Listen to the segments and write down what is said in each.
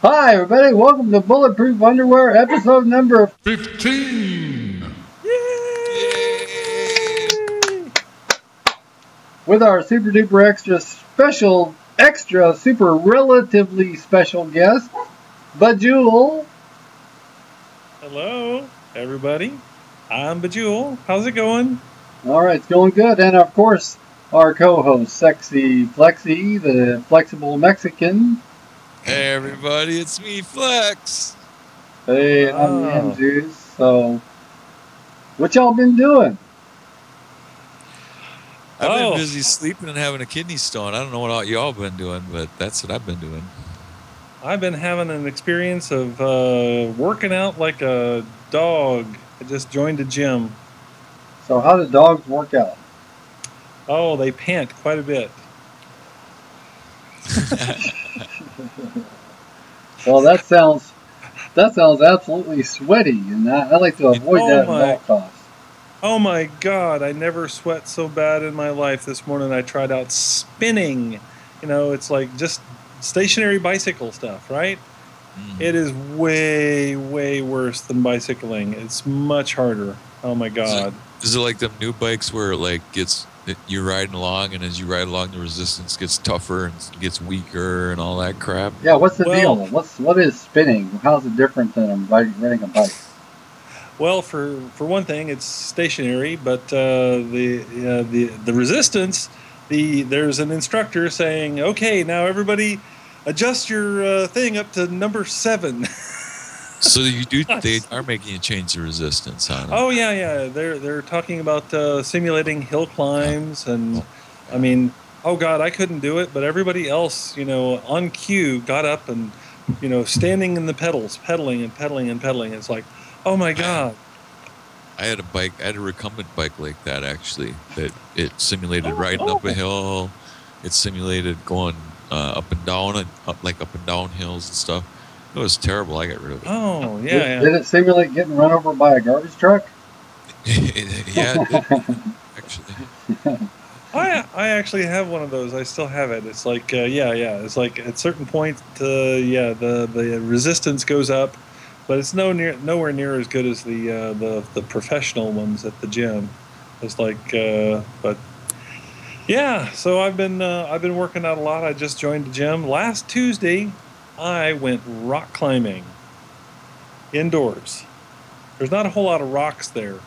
Hi, everybody. Welcome to Bulletproof Underwear, episode number 15. Yay! with our super duper extra super relatively special guest, Bajewel. Hello, everybody. I'm Bajewel. How's it going? All right, it's going good. And of course, our co-host, Sexy Flexy, the flexible Mexican. Hey everybody, it's me, Flex. Hey, I'm the Andrews. So, what y'all been doing? I've been busy sleeping and having a kidney stone. I don't know what all y'all been doing, but that's what I've been doing. I've been having an experience of working out like a dog. I just joined a gym. So, how do dogs work out? Oh, they pant quite a bit. Well, that sounds absolutely sweaty, and I like to avoid that at all costs. Oh my God! I never sweat so bad in my life. This morning I tried out spinning. You know, it's like just stationary bicycle stuff, right? Mm. It is way, way worse than bicycling. It's much harder. Oh my God! Is it like them new bikes where it you're riding along, and as you ride along, the resistance gets tougher and gets weaker and all that crap? Yeah, what's the deal? What is spinning? How's it different than riding a bike? Well, for one thing, it's stationary, but the resistance, there's an instructor saying, "Okay, now everybody, adjust your thing up to number 7." So they are making you change the resistance on it. Oh yeah. They're talking about simulating hill climbs, and I mean, oh God, I couldn't do it, but everybody else, on cue, got up and, standing in the pedals, pedaling. It's like, oh my God. I had a recumbent bike like that actually. That it simulated riding up a hill. It simulated going up and down hills and stuff. It was terrible. I got rid of it. Oh, yeah. Did it simulate getting run over by a garbage truck? Yeah, it did, actually. I actually have one of those. I still have it. It's like, It's like at certain points, the resistance goes up, but it's nowhere near as good as the professional ones at the gym. It's like, but yeah. So I've been working out a lot. I just joined the gym last Tuesday. I went rock climbing indoors. There's not a whole lot of rocks there,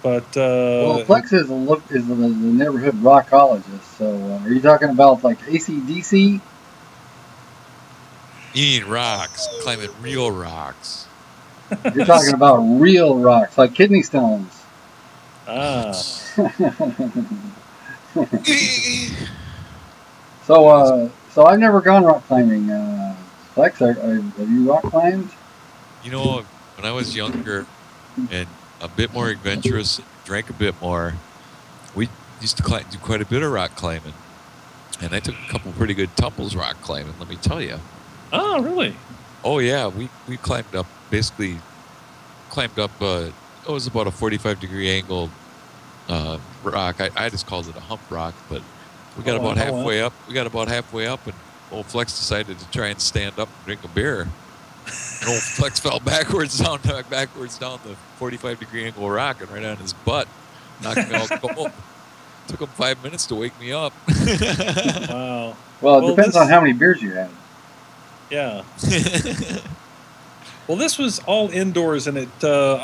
but well, Flex is the neighborhood rockologist. So, are you talking about like AC/DC? You need rocks, climbing real rocks. You're talking about real rocks, like kidney stones. Ah. So I've never gone rock climbing. Flex, have you rock climbed? When I was younger and a bit more adventurous, drank a bit more, we used to do quite a bit of rock climbing. And I took a couple pretty good tumbles rock climbing, let me tell you. Oh, really? Oh, yeah. We climbed up, it was about a 45-degree angle rock. I just called it a hump rock, but we got about halfway up. And old Flex decided to try and stand up and drink a beer. And old Flex fell backwards down the 45-degree angle rock and right on his butt, knocked me all cold. Took him 5 minutes to wake me up. Wow. Well, it depends on how many beers you had. Yeah. Well, this was all indoors, and I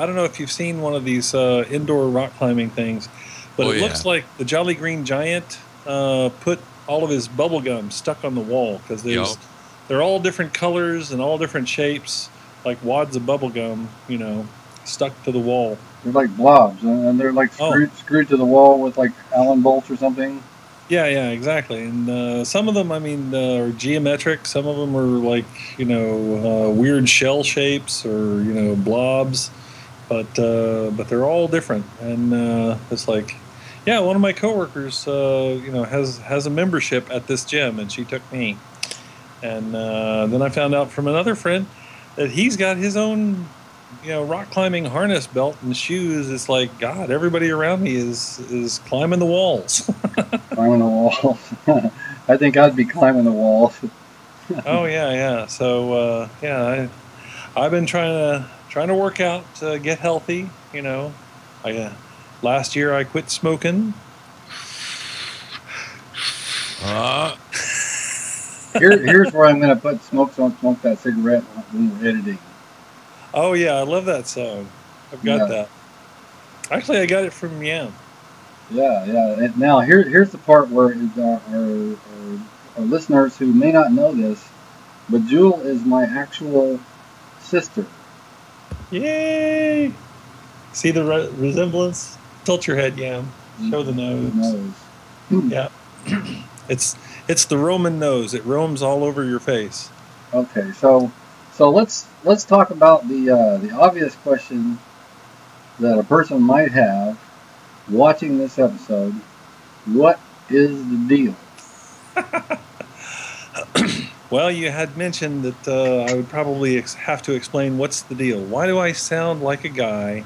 don't know if you've seen one of these indoor rock climbing things, but it looks like the Jolly Green Giant put all of his bubble gum stuck on the wall, because they're all different colors and all different shapes, like wads of bubble gum, stuck to the wall. They're like blobs, and they're like screwed to the wall with like Allen bolts or something. Yeah, exactly. And some of them, are geometric. Some of them are like, weird shell shapes or, blobs. But they're all different. And it's like, yeah, one of my coworkers, has a membership at this gym, and she took me. And then I found out from another friend that he's got his own, rock climbing harness belt and shoes. It's like, God, everybody around me is climbing the walls. Climbing the walls. I think I'd be climbing the walls. Oh yeah, yeah. So yeah, I've been trying to work out, get healthy. You know, I last year I quit smoking. Here's where I'm going to put "Smoke, Don't Smoke That Cigarette" when we're editing. Oh yeah, I love that song. I've got that. Actually, I got it from Yam. Yeah, yeah. And now here's the part where our listeners who may not know this, but Jewel is my actual sister. Yay! See the resemblance? Tilt your head, Yam. Show the nose. Yeah. It's the Roman nose. It roams all over your face. Okay, so let's talk about the obvious question that a person might have watching this episode. What is the deal? Well, you had mentioned that I would probably have to explain what's the deal. Why do I sound like a guy?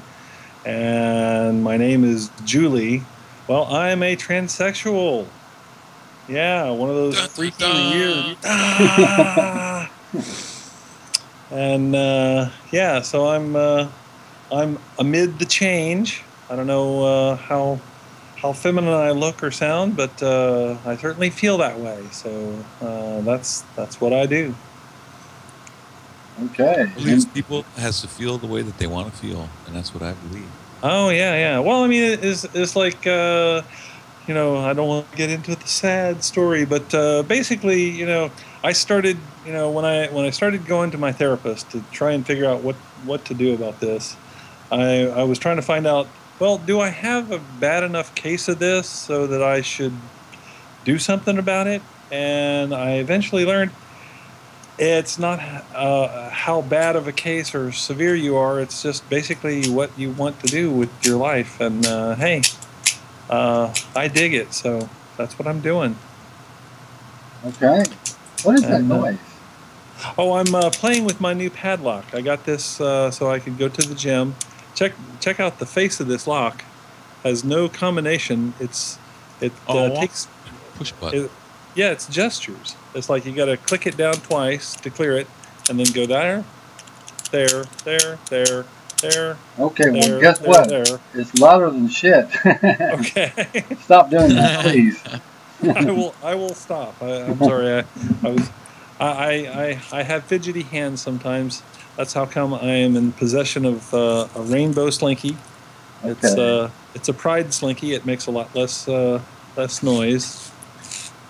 And my name is Julie. Well, I'm a transsexual. Yeah, one of those freaky weird. And yeah, so I'm amid the change. I don't know how feminine I look or sound, but I certainly feel that way. So that's what I do. Okay. Well, these people has to feel the way that they want to feel, and that's what I believe. Oh yeah, yeah. Well, I mean, it's like you know, I don't want to get into the sad story, but basically, you know, I started, you know, when I started going to my therapist to try and figure out what to do about this, I was trying to find out, well, do I have a bad enough case of this so that I should do something about it? And I eventually learned it's not how bad of a case or severe you are. It's just basically what you want to do with your life. And hey, I dig it, so that's what I'm doing. Okay. What is that noise? Oh, I'm playing with my new padlock. I got this so I can go to the gym. Check out the face of this lock. Has no combination. It takes push button. Yeah, it's gestures. It's like you got to click it down twice to clear it, and then go there. Okay, well, guess what? It's louder than shit. Okay. Stop doing that, please. I will stop. I'm sorry. I have fidgety hands sometimes. That's how come I am in possession of a rainbow slinky. Okay. It's a pride slinky. It makes a lot less noise.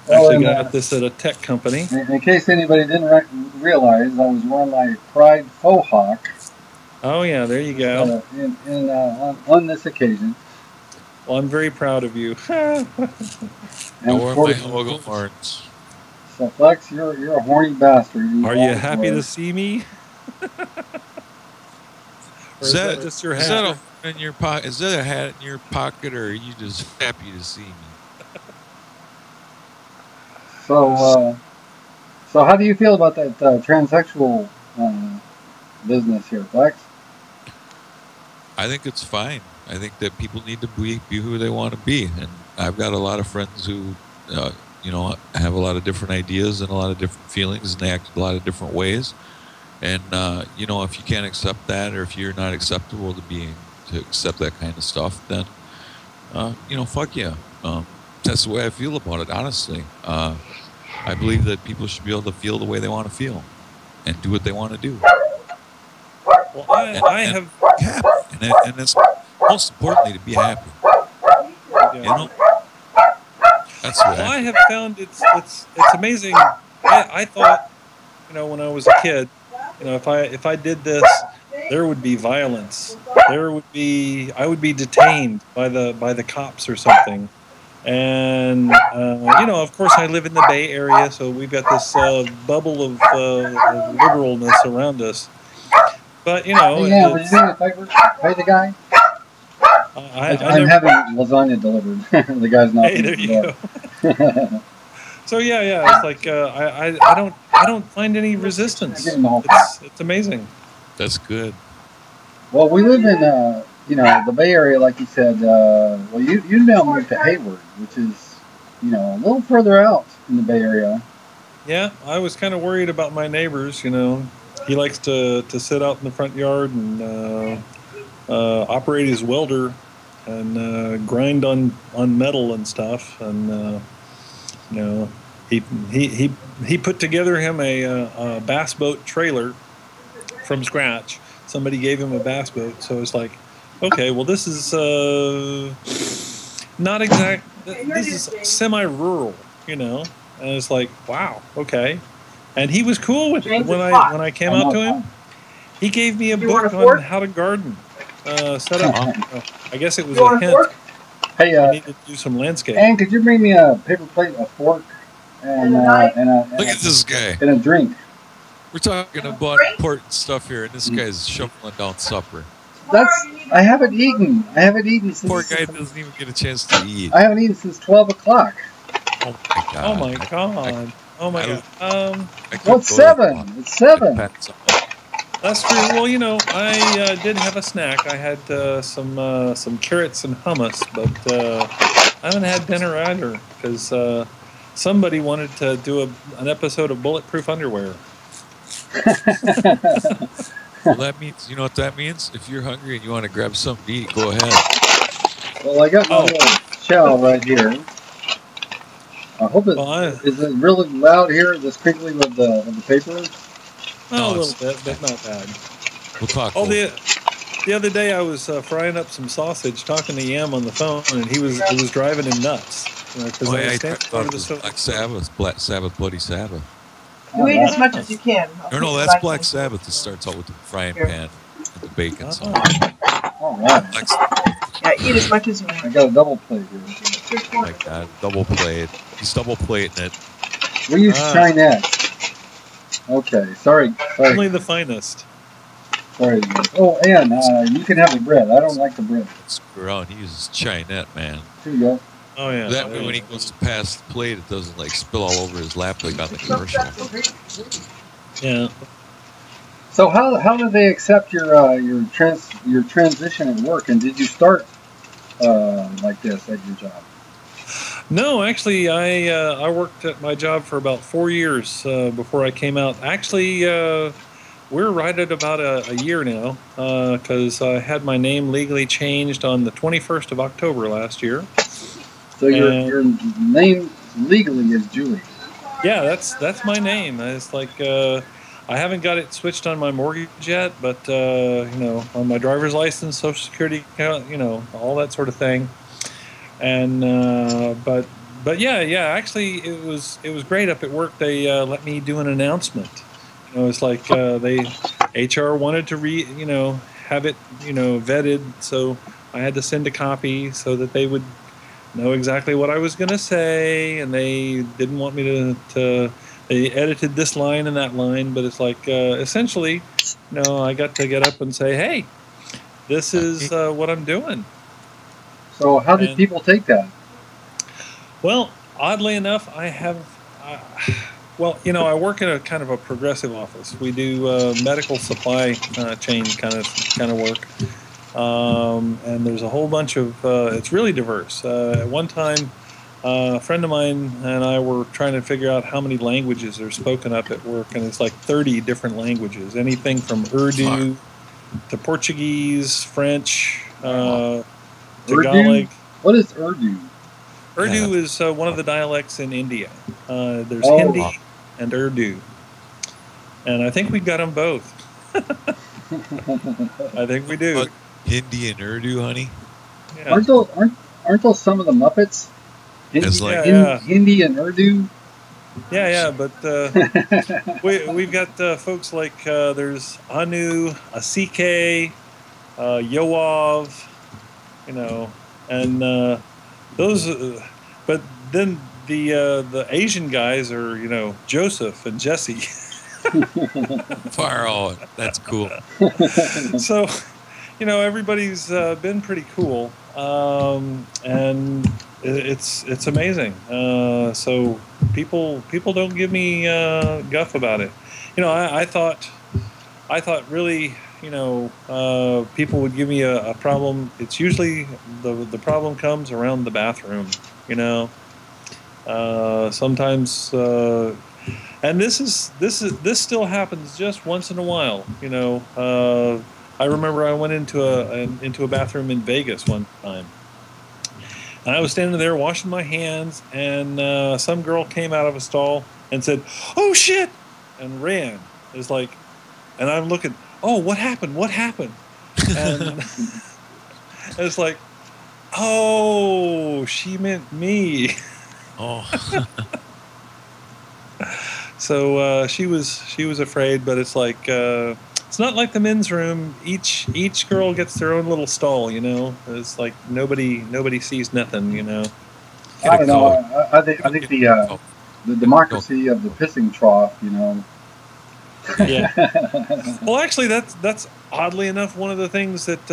Well, Actually, got this at a tech company. In case anybody didn't realize, I was wearing my Pride faux hawk. Oh yeah, there you go. On this occasion. Well, I'm very proud of you. I wore my logo horns. So Flex, you're a horny bastard. Are you happy to see me? Is that just your hat? Is that a in your pocket? Is that a hat in your pocket, or are you just happy to see me? So how do you feel about that transsexual business here, Flex? I think it's fine. I think that people need to be who they want to be, and I've got a lot of friends who, you know, have a lot of different ideas and a lot of different feelings, and they act a lot of different ways. And you know, if you can't accept that, or if you're not acceptable to accept that kind of stuff, then you know, fuck yeah. That's the way I feel about it, honestly. I believe that people should be able to feel the way they want to feel and do what they want to do. Well, I have happy, and it's most importantly to be happy. You know, that's what I have found it's amazing. I thought, you know, when I was a kid, you know, if I did this, there would be violence. I would be detained by the cops or something. And you know, of course, I live in the Bay Area, so we've got this bubble of liberalness around us. But you know, yeah, would you do me a favor? Pay the guy. I'm having lasagna delivered. The guy's not. Hey, there you go. So yeah, it's like I don't find any resistance. It's amazing. That's good. Well, we live in you know, the Bay Area, like you said. Well, you now moved to Hayward, which is, you know, a little further out in the Bay Area. Yeah, I was kind of worried about my neighbors. You know, he likes to sit out in the front yard and operate his welder and grind on metal and stuff. And you know, he put together him a bass boat trailer from scratch. Somebody gave him a bass boat, so it's like, okay, well, this is not exact. This is semi-rural, you know. And it's like, wow, okay. And he was cool with it when I came out to him. He gave me a book on how to garden. Set up. I guess it was a hint. Hey, I needed to do some landscape. Ann, could you bring me a paper plate, a fork, and look at this guy and a drink? We're talking about important stuff here, and this guy's shuffling down supper. I haven't eaten. I haven't eaten since. Poor guy doesn't even get a chance to eat. I haven't eaten since 12 o'clock. Oh my god. Oh my god. Oh my god. Well, it's 7. It's 7. That's true. Well, you know, I did have a snack. I had some carrots and hummus, but I haven't had dinner either because somebody wanted to do an episode of Bulletproof Underwear. Well, that means, you know what that means? If you're hungry and you want to grab something to eat, go ahead. Well, I got my little shell right here. I hope is it really loud here, this crinkling of the paper? Oh, a little bit, but not bad. We'll talk. Oh, the other day I was frying up some sausage, talking to Yam on the phone, and it was driving him nuts. I thought it was Black Sabbath, Bloody Sabbath. You eat as much as you can. No, that's Black Sabbath. It starts out with the frying pan and the bacon. So. All right. Yeah, eat as much as you want. I got a double plate here. Oh my god, double plate. He's double plating it. We use Chinette. Okay, sorry. Only the finest. Sorry. Oh, Ann, you can have the bread. I don't like the bread. Screw around. He uses Chinette, man. Here you go. Oh yeah. That way, when he goes to pass the plate, it doesn't like spill all over his lap like on the commercial. Yeah. So how did they accept your transition at work, and did you start like this at your job? No, actually, I worked at my job for about 4 years before I came out. Actually, we're right at about a year now because I had my name legally changed on the 21st of October last year. So your name legally is Julie. Yeah, that's my name. It's like I haven't got it switched on my mortgage yet, but you know, on my driver's license, Social Security account, you know, all that sort of thing. And but yeah, actually, it was great up at work. They let me do an announcement. You know, it's like they HR wanted to have it vetted, so I had to send a copy so that they would know exactly what I was going to say, and they didn't want me to they edited this line and that line, but it's like essentially, I got to get up and say, hey, this is what I'm doing. So how did people take that? Well, oddly enough, I have, I work in a kind of a progressive office. We do medical supply chain kind of work. And there's a whole bunch of, it's really diverse. At one time, a friend of mine and I were trying to figure out how many languages are spoken up at work, and it's like 30 different languages, anything from Urdu to Portuguese, French, Tagalog. Urdu? What is Urdu? Urdu is one of the dialects in India. There's Hindi and Urdu. And I think we got them both. I think we do. Hindi and Urdu, honey? Yeah. Aren't those some of the Muppets? Hindi and Urdu? Yeah, but we've got folks like there's Anu, Asike, Yoav, and those. But then the Asian guys are Joseph and Jesse. Far out. That's cool. So, everybody's been pretty cool, and it's amazing. So people don't give me guff about it. I thought really, people would give me a problem. It's usually the problem comes around the bathroom. Sometimes And this still happens just once in a while. I remember I went into a bathroom in Vegas one time, and I was standing there washing my hands, and some girl came out of a stall and said, "Oh shit!" and ran. It's like, and I'm looking, "Oh, what happened? What happened?" And it's like, "Oh, she meant me." Oh. So she was afraid, but it's like it's not like the men's room. Each girl gets their own little stall, It's like nobody sees nothing, I don't know. I think the democracy of the pissing trough, Yeah. Well, actually, that's oddly enough one of the things that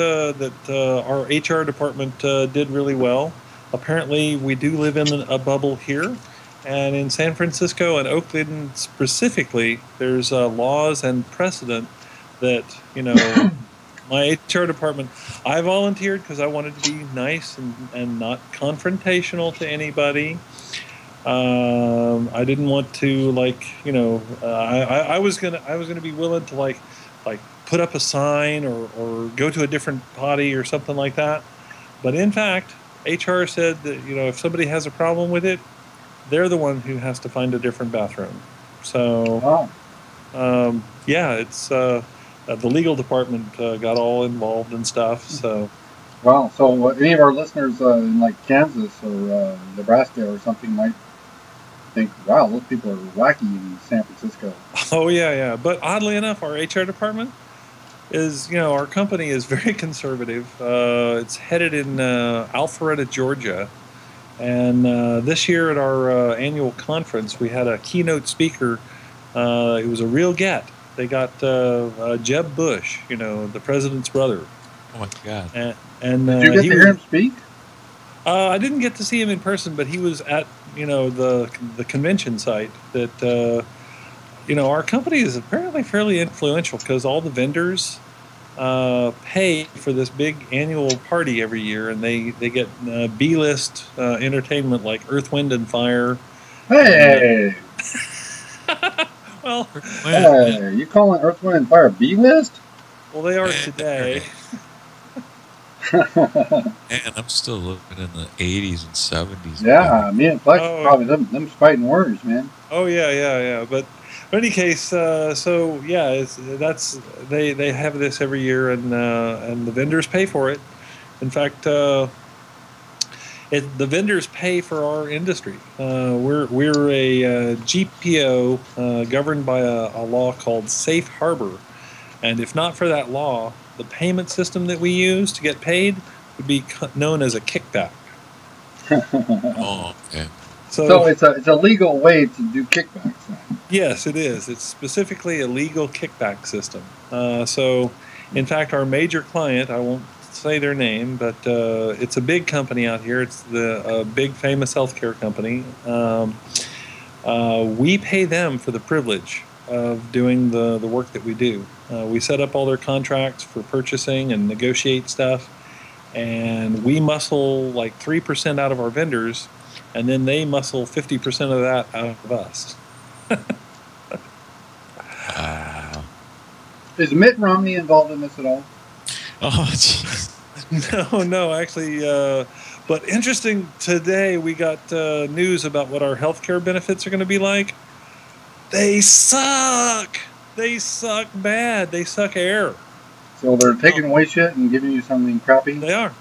our HR department did really well. Apparently, we do live in a bubble here. And in San Francisco and Oakland specifically, there's laws and precedent that, my HR department, I volunteered because I wanted to be nice and not confrontational to anybody. I didn't want to I was gonna be willing to like put up a sign or go to a different potty or something like that. But in fact, HR said that if somebody has a problem with it, they're the one who has to find a different bathroom. So, it's the legal department got all involved and stuff. So, well, so any of our listeners in like Kansas or Nebraska or something might think, "Wow, those people are wacky in San Francisco." Oh yeah. But oddly enough, our HR department is, our company is very conservative. It's headed in Alpharetta, Georgia. And this year at our annual conference, we had a keynote speaker. It was a real get. They got Jeb Bush, the president's brother. Oh my God! And did you get to hear him speak? I didn't get to see him in person, but he was at the convention site. That our company is apparently fairly influential because all the vendors pay for this big annual party every year, and they get B-list entertainment like Earth, Wind, and Fire. Hey! Well, hey, you calling Earth, Wind, and Fire B-list? Well, they are today. And I'm still living in the 80s and 70s. Yeah, me and Flex probably them fighting words, man. Oh yeah. But in any case, they have this every year, and the vendors pay for it. In fact, the vendors pay for our industry. We're a GPO governed by a law called Safe Harbor, and if not for that law, the payment system that we use to get paid would be known as a kickback. Oh, okay. So it's a legal way to do kickbacks. Yes, it is. It's specifically a legal kickback system. So, in fact, our major client, I won't say their name, but it's a big company out here. It's the big famous healthcare company. We pay them for the privilege of doing the work that we do. We set up all their contracts for purchasing and negotiate stuff, and we muscle like 3% out of our vendors, and then they muscle 50% of that out of us. Is Mitt Romney involved in this at all? Oh, jeez. No, actually. But interesting, today we got news about what our healthcare benefits are going to be like. They suck. They suck bad. They suck air. So they're taking away shit and giving you something crappy? They are.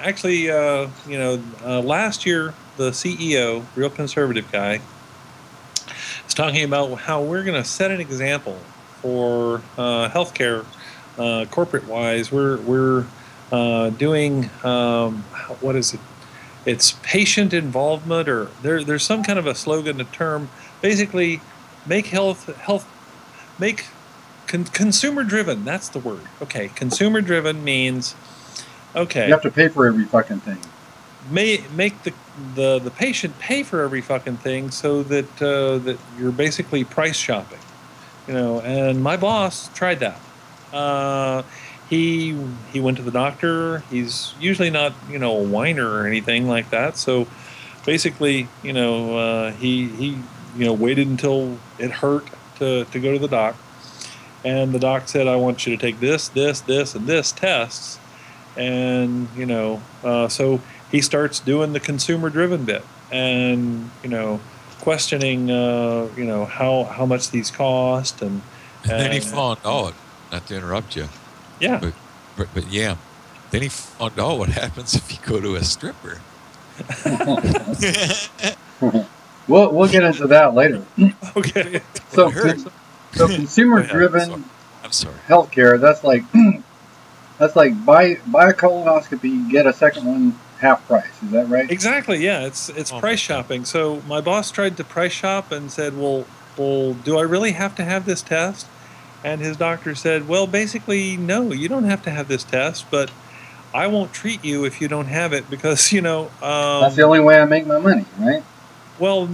Actually, last year, the CEO, real conservative guy, is talking about how we're going to set an example for healthcare, corporate-wise. We're doing what is it? It's patient involvement, or there's some kind of a slogan, a term. Basically, make consumer-driven. That's the word. Okay, consumer-driven means okay. You have to pay for every fucking thing. Make the patient pay for every fucking thing, so that that you're basically price shopping, And my boss tried that. He went to the doctor. He's usually not a whiner or anything like that. So basically, he waited until it hurt to go to the doc. And the doc said, I want you to take this, this, this, and this tests. And, so he starts doing the consumer-driven bit and, questioning, how much these cost. And then he found out, not to interrupt you. Yeah. But yeah, then he found out what happens if you go to a stripper. We'll get into that later. Okay. So consumer-driven healthcare, that's like buy a colonoscopy, get a second one half price. Is that right? Exactly. Yeah, it's price shopping. So my boss tried to price shop and said, well, do I really have to have this test? And his doctor said, well, basically, no, you don't have to have this test, but I won't treat you if you don't have it because, that's the only way I make my money, right? Well,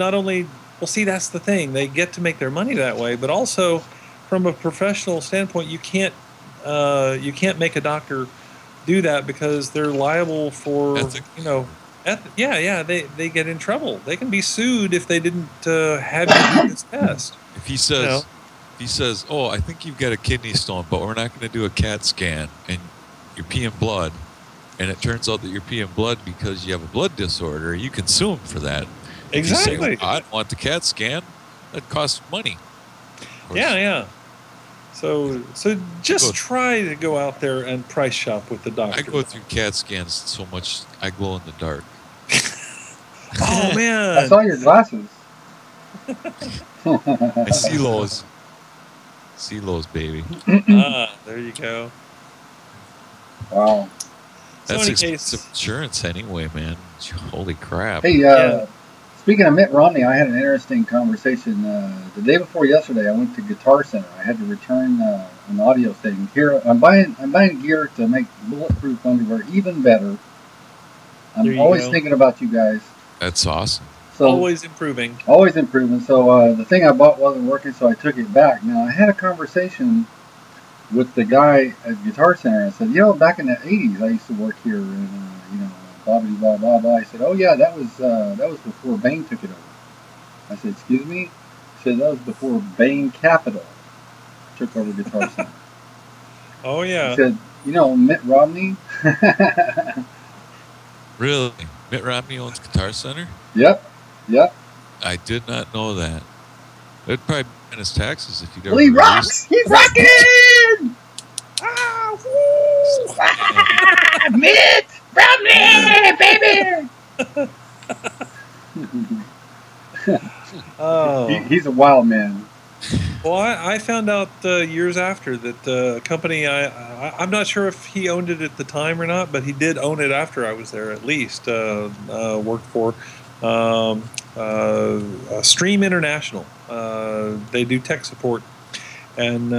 see, that's the thing. They get to make their money that way, but also from a professional standpoint, you can't make a doctor do that because they're liable for, they get in trouble. They can be sued if they didn't have you do this test. If he says, oh, I think you've got a kidney stone, but we're not going to do a CAT scan, and you're peeing blood, and it turns out that you're peeing blood because you have a blood disorder, you can sue him for that. Exactly. If you say, I don't want the CAT scan, that costs money. Yeah. So just try to go out there and price shop with the doctor. I go through CAT scans so much, I glow in the dark. Oh, man. I saw your glasses. I see those. See those, baby. There you go. Wow. That's expensive insurance anyway, man. Holy crap. Hey, speaking of Mitt Romney, I had an interesting conversation. The day before yesterday, I went to Guitar Center. I had to return an audio thing. Here, I'm buying gear to make Bulletproof underwear even better. I'm always thinking about you guys. That's awesome. So, always improving. Always improving. So the thing I bought wasn't working, so I took it back. Now, I had a conversation with the guy at Guitar Center. I said, back in the 80s, I used to work here, and, blah, blah, blah, blah, blah. I said, oh, yeah, that was before Bain took it over. I said, excuse me? He said, that was before Bain Capital took over Guitar Center. Oh, yeah. He said, Mitt Romney? Really? Mitt Romney owns Guitar Center? Yep. I did not know that. It'd probably be in his taxes if he'd ever. Well, he rocks! He's rocking! Mitt Romney, baby! He's a wild man. Well, I found out years after that the company, I'm not sure if he owned it at the time or not, but he did own it after I was there at least, worked for Stream International. They do tech support. And,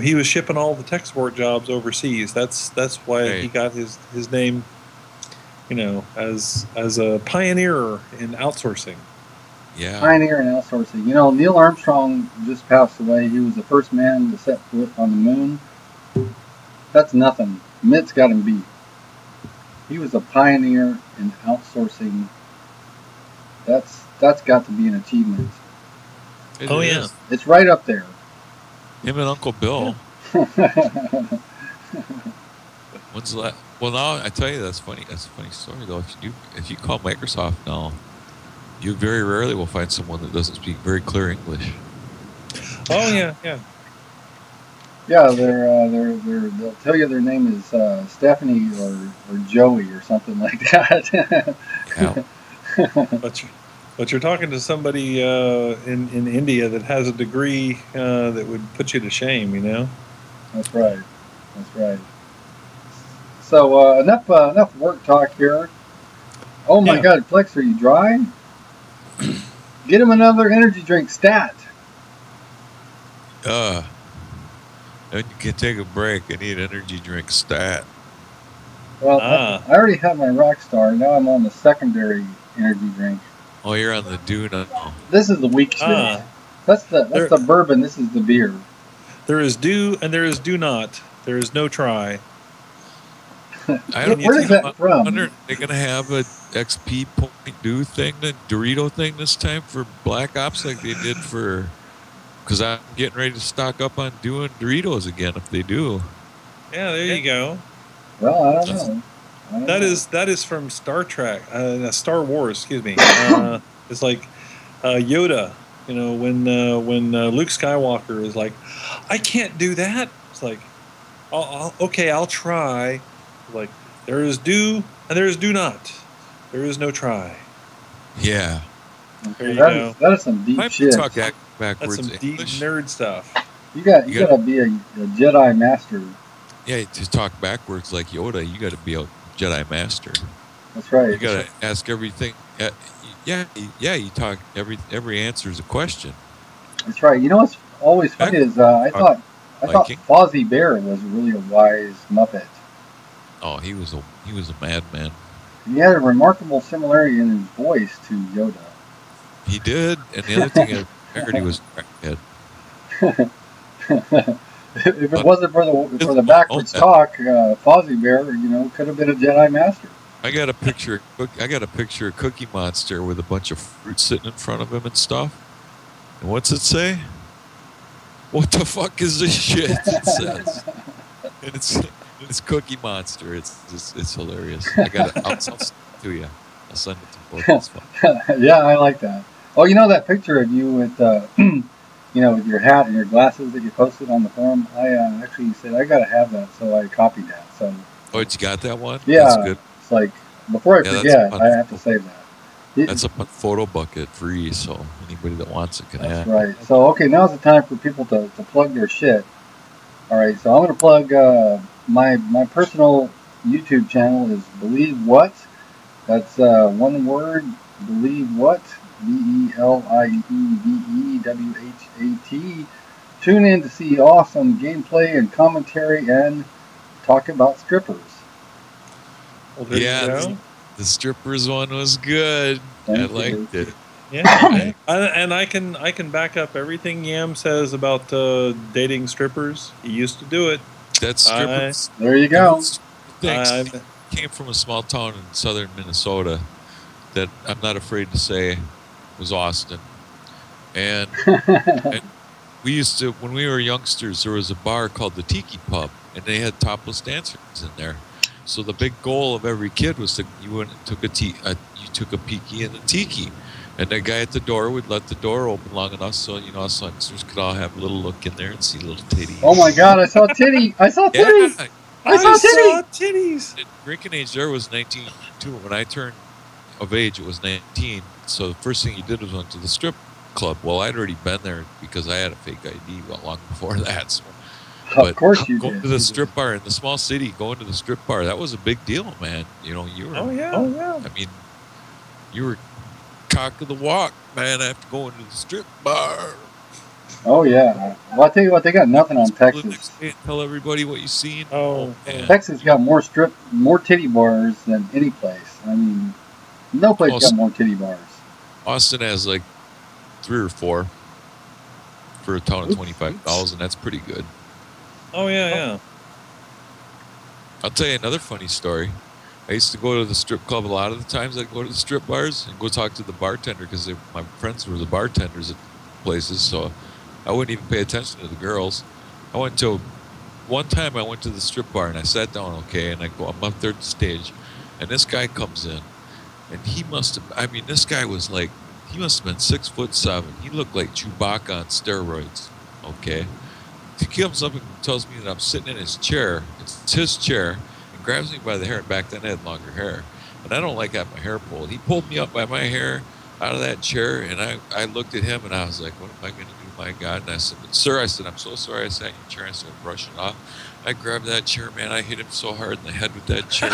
he was shipping all the tech support jobs overseas. That's why he got his name, as a pioneer in outsourcing. Yeah. Pioneer in outsourcing. Neil Armstrong just passed away. He was the first man to set foot on the moon. That's nothing. Mitt's got him beat. He was a pioneer in outsourcing. That's got to be an achievement. It is. It's right up there. Him and Uncle Bill. When's that? Well, now I tell you, that's funny. That's a funny story, though. If you call Microsoft now, you very rarely will find someone that doesn't speak very clear English. Oh yeah. Yeah, they'll tell you their name is Stephanie or Joey or something like that. Yeah. But you're talking to somebody in India that has a degree that would put you to shame, That's right. So enough work talk here. Oh my God, Flex, are you dry? Get him another energy drink, Stat. And you can take a break. I need energy drink, Stat. Well, I already have my Rockstar. Now I'm on the secondary energy drink. Oh, you're on the Duna. This is the weak shit. That's the bourbon. This is the beer. There is do and there is do not. There is no try. I don't Where is that from? wonder, they're going to have a XP point do thing, the Dorito thing this time for Black Ops like they did for... Because I'm getting ready to stock up on doing Doritos again if they do. Yeah, there you go. Well, I don't know. That is from Star Trek, Star Wars. Excuse me. It's like Yoda. You know, when Luke Skywalker is like, I can't do that. It's like, I'll try. Like, there is do and there is do not. There is no try. Yeah. There you go. That is some deep shit. Talk backwards. That's some deep nerd stuff. You gotta be a Jedi master. Yeah, to talk backwards like Yoda, you got to be a Jedi master. That's right. You got to ask everything. You talk every answer is a question. That's right. You know what's always funny is I thought Fozzie Bear was really a wise Muppet. Oh, he was a madman. He had a remarkable similarity in his voice to Yoda. He did, and the other thing I heard he was crackhead. If it wasn't for the backwards talk, Fozzie Bear, could have been a Jedi Master. I got a picture of Cookie Monster with a bunch of fruit sitting in front of him and stuff. And what's it say? What the fuck is this shit? It says, and it's Cookie Monster. It's hilarious. I'll send it to you. I'll send it to both of us. Yeah, I like that. Oh, that picture of you with with your hat and your glasses that you posted on the forum, I actually said I gotta have that, so I copied that. So. Oh, you got that one? Yeah, that's good. It's like before I forget, I have to save that. That's a photo bucket free, so anybody that wants it can have. That's right. So okay, now's the time for people to plug their shit. All right, so I'm gonna plug my personal YouTube channel is Believe What. That's one word. Believe What. BELIEVEWHAT. Tune in to see awesome gameplay and commentary and talk about strippers. Well, the strippers one was good. I liked it. Yeah, and I can back up everything Yam says about dating strippers. He used to do it. That's strippers. There you go. Thanks. Came from a small town in southern Minnesota that I'm not afraid to say was Austin. And we used to, when we were youngsters, there was a bar called the Tiki Pub, and they had topless dancers in there. So the big goal of every kid was you went and took a peekie in the tiki, and the guy at the door would let the door open long enough so us youngsters could all have a little look in there and see little titties. Oh my God! I saw titty! I saw titties! Yeah, I saw titties! The drinking age there was 19 too. When I turned of age, it was 19. So the first thing you did was went to the strip club. Well, I'd already been there because I had a fake ID long before that. So. Of course you did. Going to the strip bar in the small city, going to the strip bar, that was a big deal, man. You were. Oh yeah. I mean, you were cock of the walk, man, after going to the strip bar. Oh yeah. Well, I tell you what, they got nothing on Texas. Tell everybody what you seen. Oh, man. Texas got more titty bars than any place. I mean, no place got more titty bars. Austin has like 3 or 4 for a town of 25,000. That's pretty good. Oh, yeah. I'll tell you another funny story. I used to go to the strip club a lot of the times. I'd go to the strip bars and go talk to the bartender because my friends were the bartenders at places, so I wouldn't even pay attention to the girls. One time I went to the strip bar and I sat down, and I'm up there at the stage, and this guy comes in, and this guy was like, he must have been 6'7". He looked like Chewbacca on steroids, okay? He comes up and tells me that I'm sitting in his chair. It's his chair, and grabs me by the hair. And back then I had longer hair, and I don't like having my hair pulled. He pulled me up by my hair out of that chair, and I looked at him and I was like, "What am I going to do, my God?" And I said, "Sir," I said, "I'm so sorry. I sat in your chair." I started brushing it off. I grabbed that chair, man. I hit him so hard in the head with that chair.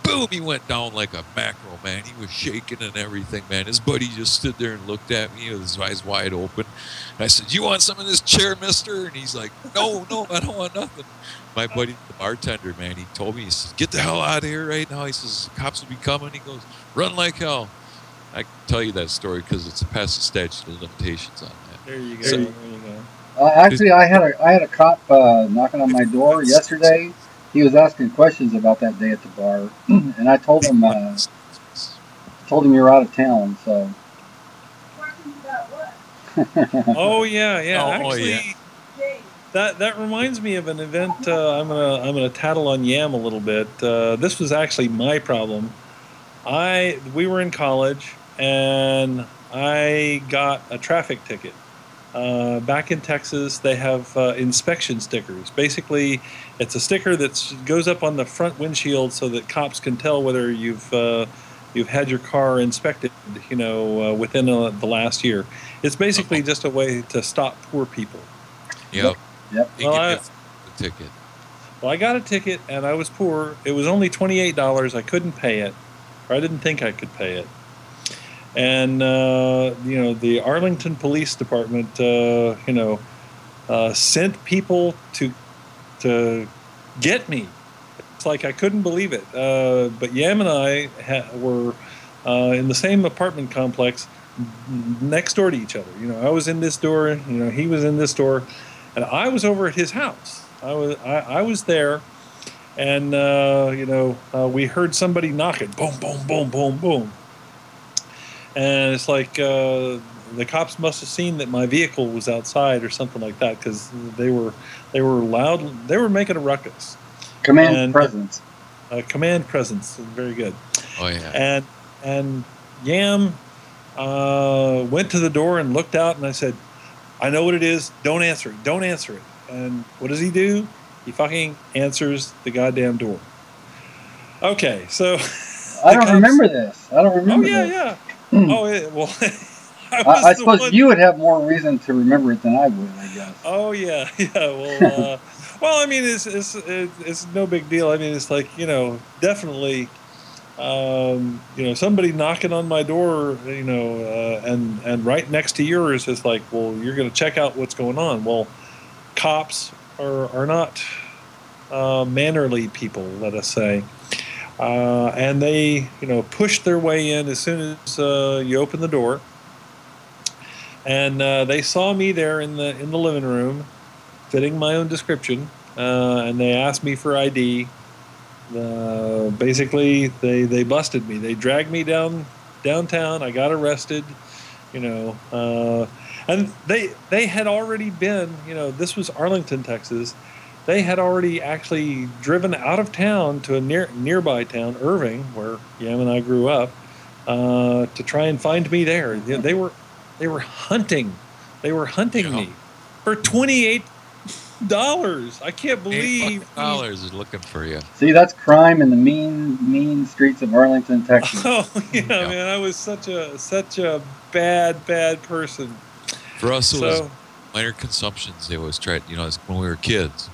Boom! He went down like a mackerel, man. He was shaking and everything, man. His buddy just stood there and looked at me with his eyes wide open. And I said, "You want some of this chair, mister?" And he's like, No, I don't want nothing. My buddy, the bartender, man, he told me, he says, "Get the hell out of here right now." He says, "Cops will be coming." He goes, "Run like hell." I can tell you that story because it's past the statute of limitations on that. There you go. So, actually, I had a cop knocking on my door yesterday. he was asking questions about that day at the bar, and I told him you're out of town. So. Oh yeah. Oh, Actually, yeah. that reminds me of an event. I'm gonna tattle on Yam a little bit. This was actually my problem. We were in college and I got a traffic ticket. Back in Texas, they have inspection stickers. Basically, it's a sticker that goes up on the front windshield so that cops can tell whether you've had your car inspected, within the last year. It's basically just a way to stop poor people. Yep. Yep. The ticket. Well, I got a ticket and I was poor. It was only $28. I couldn't pay it, or I didn't think I could pay it. And the Arlington Police Department, sent people to get me. It's like I couldn't believe it. But Yam and I were in the same apartment complex, next door to each other. I was in this door. He was in this door, and I was over at his house. I was there, and we heard somebody knocking. Boom, boom, boom, boom, boom. And it's like the cops must have seen that my vehicle was outside or something like that, because they were loud. They were making a ruckus. Command presence. Command presence. Very good. Oh yeah. And Yam went to the door and looked out, and I said, "I know what it is. Don't answer it. Don't answer it." And what does he do? He fucking answers the goddamn door. Okay, so I don't remember this. I don't remember. Oh yeah, this. yeah. Well, I suppose you would have more reason to remember it than I would, I guess. Oh yeah, yeah. Well, I mean, it's no big deal. I mean, it's like definitely, somebody knocking on my door, and right next to yours is like, well, you're going to check out what's going on. Well, cops are not mannerly people, let us say. And they, push their way in as soon as you open the door. And they saw me there in the living room, fitting my own description, and they asked me for ID. Basically, they busted me. They dragged me downtown. I got arrested, and they had already been, this was Arlington, Texas. They had already actually driven out of town to a nearby town, Irving, where Yam and I grew up, to try and find me there. They were hunting. They were hunting me for $28. I can't believe $8 is looking for you. See, that's crime in the mean streets of Arlington, Texas. Oh yeah, man, I was such a bad person. For us, it was minor consumptions. They always tried, when we were kids.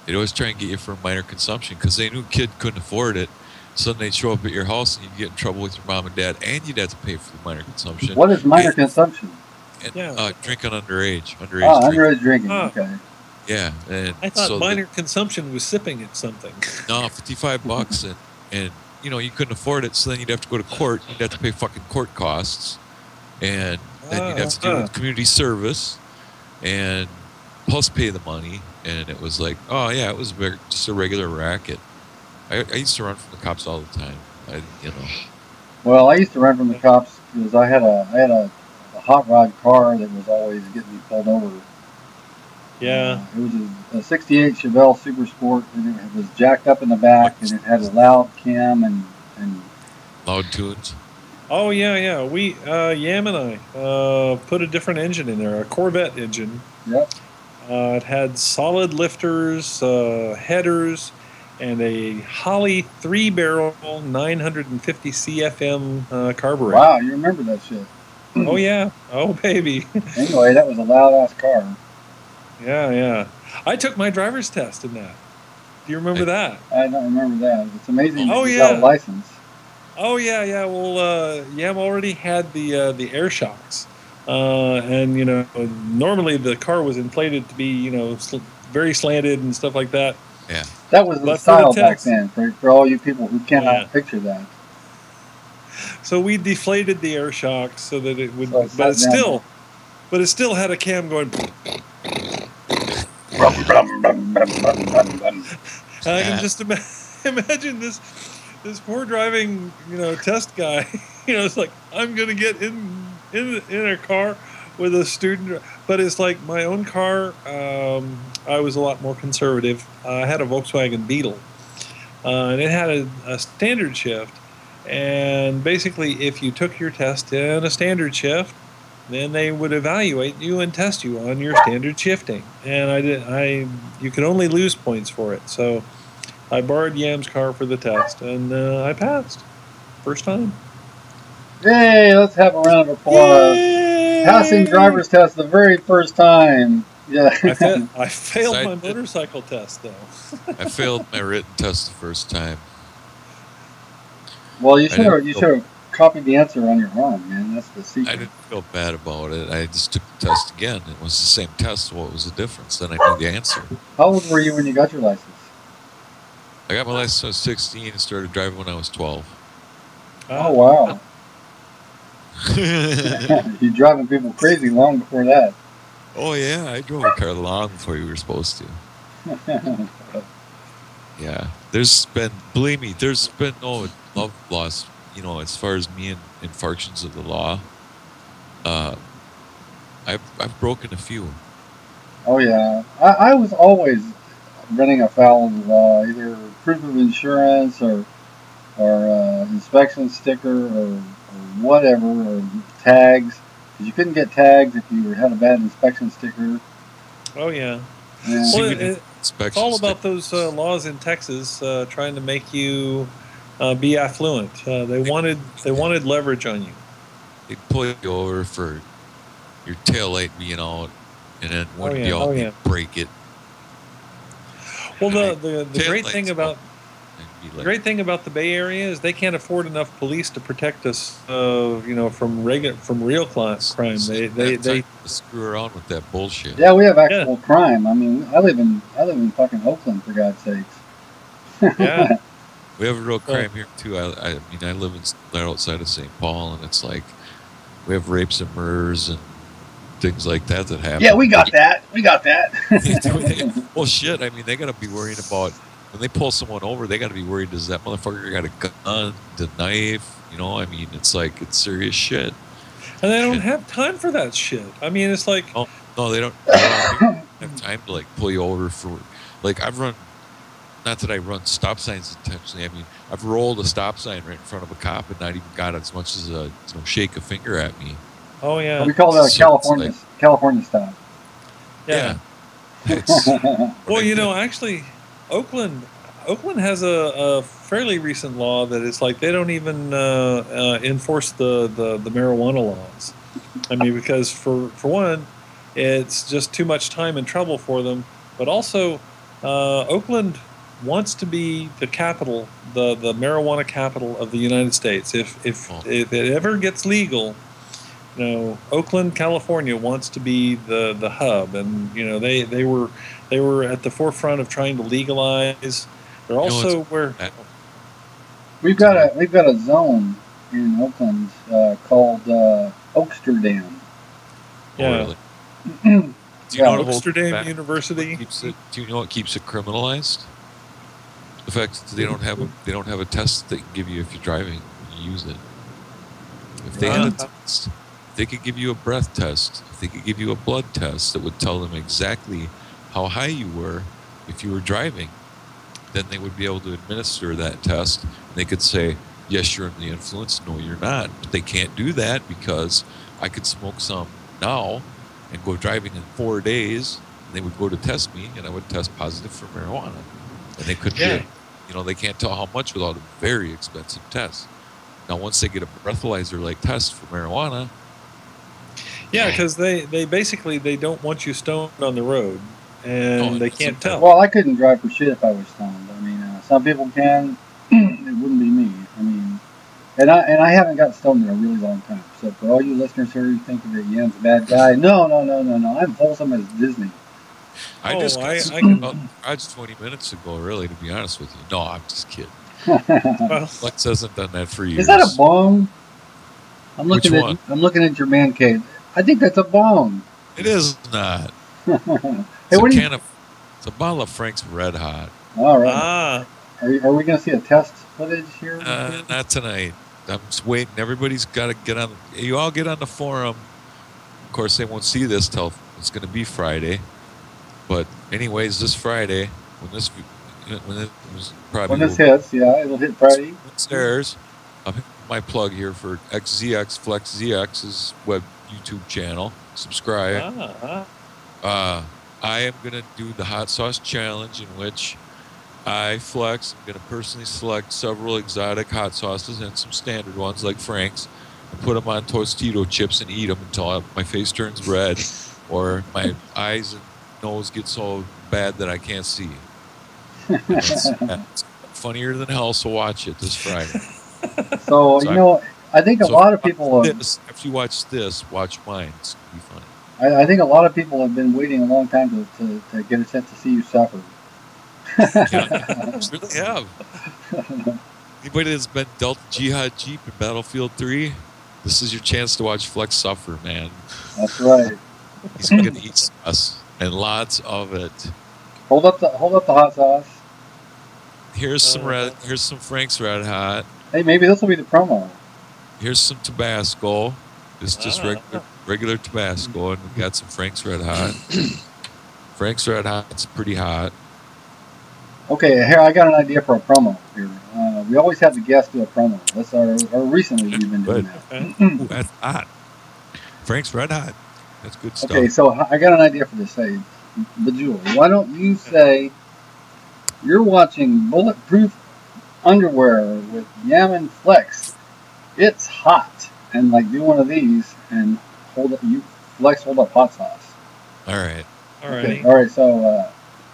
They'd always try and get you for minor consumption because they knew a kid couldn't afford it. So then they'd show up at your house and you'd get in trouble with your mom and dad, and you'd have to pay for the minor consumption. What is minor consumption? And, drinking underage. Underage drinking. Okay. Yeah. And I thought minor consumption was sipping at something. No, $55, and you couldn't afford it. So then you'd have to go to court. You'd have to pay fucking court costs, and then you'd have to deal with community service, and plus pay the money. And it was like, oh yeah, it was just a regular racket. I used to run from the cops all the time. Well, I used to run from the cops because I had a hot rod car that was always getting me pulled over. Yeah. It was a '68 Chevelle Super Sport, and it was jacked up in the back, and it had a loud cam and loud tunes. Oh yeah. We Yam and I put a different engine in there, a Corvette engine. Yep. It had solid lifters, headers, and a Holley 3-barrel 950 CFM carburetor. Wow, you remember that shit. Oh, yeah. Oh, baby. Anyway, that was a loud-ass car. Yeah. I took my driver's test in that. Do you remember that? I don't remember that. It's amazing you got a license. Oh, yeah. Well, Yam already had the air shocks. And normally the car was inflated to be very slanted and stuff like that. Yeah, that was the style back then for all you people who cannot picture that. So we deflated the air shocks so that it would, but it still had a cam going. I can just imagine this poor driving, test guy. It's like, I'm gonna get in a car with a student, but it's like my own car. I was a lot more conservative. I had a Volkswagen Beetle, and it had a standard shift. And basically, if you took your test in a standard shift, then they would evaluate you and test you on your standard shifting. And you could only lose points for it. So I borrowed Yam's car for the test, and I passed. First time. Yay, let's have a round of applause. Yay! Passing driver's test the very first time. Yeah. I failed my motorcycle test, though. I failed my written test the first time. Well, you should have copied the answer on your arm, man. That's the secret. I didn't feel bad about it. I just took the test again. It was the same test. What was the difference? Then I knew the answer. How old were you when you got your license? I got my license when I was 16 and started driving when I was 12. Oh, wow. You're driving people crazy long before that. Oh, yeah. I drove a car long before you were supposed to. Yeah. Believe me, there's been no love lost, as far as me and infractions of the law. I've broken a few. Oh, yeah. I was always running afoul of the law, either proof of insurance or inspection sticker or whatever, or tags. Because you couldn't get tags if you had a bad inspection sticker. Oh, yeah. Well, it's all about those laws in Texas trying to make you be affluent. They wanted leverage on you. They'd pull you over for your tail light being out, and then one be out, you break it. Well, the great thing about the Bay Area is they can't afford enough police to protect us, from real crime. They screw around with that bullshit. Yeah, we have actual crime. I mean, I live in fucking Oakland, for God's sakes. Yeah. We have a real crime here too. I mean, I live right outside of St. Paul, and it's like we have rapes and murders and things like that happen. Yeah, we got that. Well, shit. I mean, they got to be worrying about when they pull someone over. They got to be worried. Does that motherfucker got a gun, the knife? I mean, it's like it's serious shit. And they don't have time for that shit. I mean, it's like no, they don't have time to pull you over for I've run. Not that I run stop signs intentionally. I mean, I've rolled a stop sign right in front of a cop and not even got as much as shake a finger at me. Oh yeah, we call that California stop. Yeah. Well, actually, Oakland has a fairly recent law that it's like they don't even enforce the marijuana laws. I mean, because for one, it's just too much time and trouble for them. But also, Oakland wants to be the capital, the marijuana capital of the United States. If it ever gets legal, Oakland, California wants to be the hub, and they were at the forefront of trying to legalize. They're also where we've got a zone in Oakland called Oaksterdam. Yeah. Do you know Oaksterdam University. Do you know what keeps it criminalized? The fact that they don't have a test they can give you if you're driving. You use it. If they had a test, they could give you a breath test. If they could give you a blood test that would tell them exactly how high you were if you were driving, then they would be able to administer that test. They could say, yes, you're in the influence. No, you're not. But they can't do that because I could smoke some now and go driving in 4 days. And they would go to test me, and I would test positive for marijuana. And they couldn't get, they can't tell how much without a very expensive test. Now, once they get a breathalyzer-like test for marijuana. Yeah, because they basically don't want you stoned on the road, and they can't tell. Well, I couldn't drive for shit if I was stoned. I mean, some people can. It wouldn't be me. I mean, and I haven't got stoned in a really long time. So for all you listeners here who think that Ian's a bad guy, no. I'm wholesome as Disney. I just got about 20 minutes ago, really, to be honest with you. No, I'm just kidding. Lex hasn't done that for years. Is that a bong? I'm looking at your man cave. I think that's a bong. It is not. Hey, it's a bottle of Frank's Red Hot. All right. Ah, Are we going to see a test footage here? Not tonight. I'm just waiting. Everybody's got to get on. You all get on the forum. Of course, they won't see this till it's going to be Friday. But anyways, this Friday, when this was probably When this hits, yeah, it'll hit Friday. Upstairs, I'll hit my plug here for XZX Flex ZX's web YouTube channel. Subscribe. I am going to do the hot sauce challenge, in which I Flex. I'm going to personally select several exotic hot sauces and some standard ones like Frank's, and put them on Tostito chips and eat them until my face turns red or my eyes and nose get so bad that I can't see. It's funnier than hell, so watch it this Friday. So you know, I think a lot of people. If you watch this, watch mine. It's gonna be funny. I think a lot of people have been waiting a long time to get a chance to see you suffer. Yeah, really have. Anybody that's been dealt Jihad Jeep in Battlefield 3, this is your chance to watch Flex suffer, man. That's right. He's going to eat us, and lots of it. Hold up the hot sauce. Here's some Frank's Red Hot. Hey, maybe this will be the promo. Here's some Tabasco. It's just regular Tabasco, and we got some Frank's Red Hot. Frank's Red Hot's pretty hot. Okay, here I got an idea for a promo here. We always have the guests do a promo. That's our recently we've been doing that. Ooh, that's hot. Frank's Red Hot. That's good stuff. Okay, so I got an idea for this. Hey, Bajewel, why don't you say you're watching Bulletproof Underwear with Yam and Flex? It's hot, and like do one of these and hold up. Flex hold up hot sauce. All right. Okay, all right. So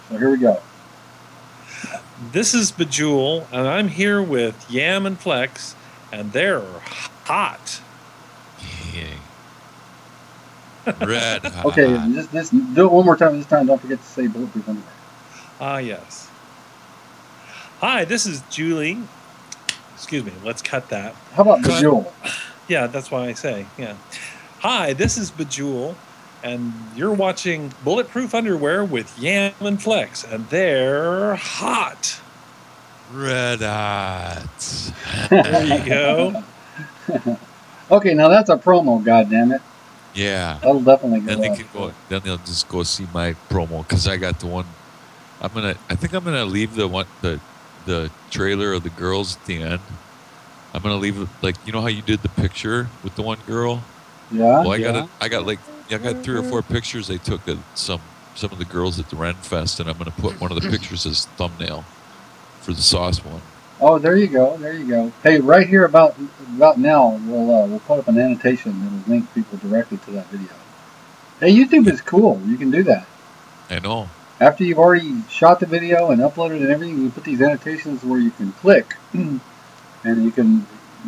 here we go. This is Bajewel, and I'm here with Yam and Flex, and they're hot. Red hot. Okay, just do it one more time. This time, don't forget to say Bulletproof Underwear. Ah, yes. Hi, this is Julie. Excuse me, let's cut that. How about Bajewel? Yeah, that's why I say, yeah. Hi, this is Bajewel, and you're watching Bulletproof Underwear with Yam and Flex, and they're hot. Red hot. There you go. Okay, now that's a promo, goddammit. Yeah. That'll definitely go. Then they can go. Then they'll just go see my promo because I got the one. I think I'm gonna leave the trailer of the girls at the end. I'm gonna leave it like, you know how you did the picture with the one girl. Yeah. Well, I got 3 or 4 pictures they took of some of the girls at the Ren Fest, and I'm gonna put one of the pictures as thumbnail for the sauce one. Oh, there you go. There you go. Hey, right here about now, we'll put up an annotation that'll link people directly to that video. Hey, YouTube is cool. You can do that. I know. After you've already shot the video and uploaded and everything, you put these annotations where you can click, and you can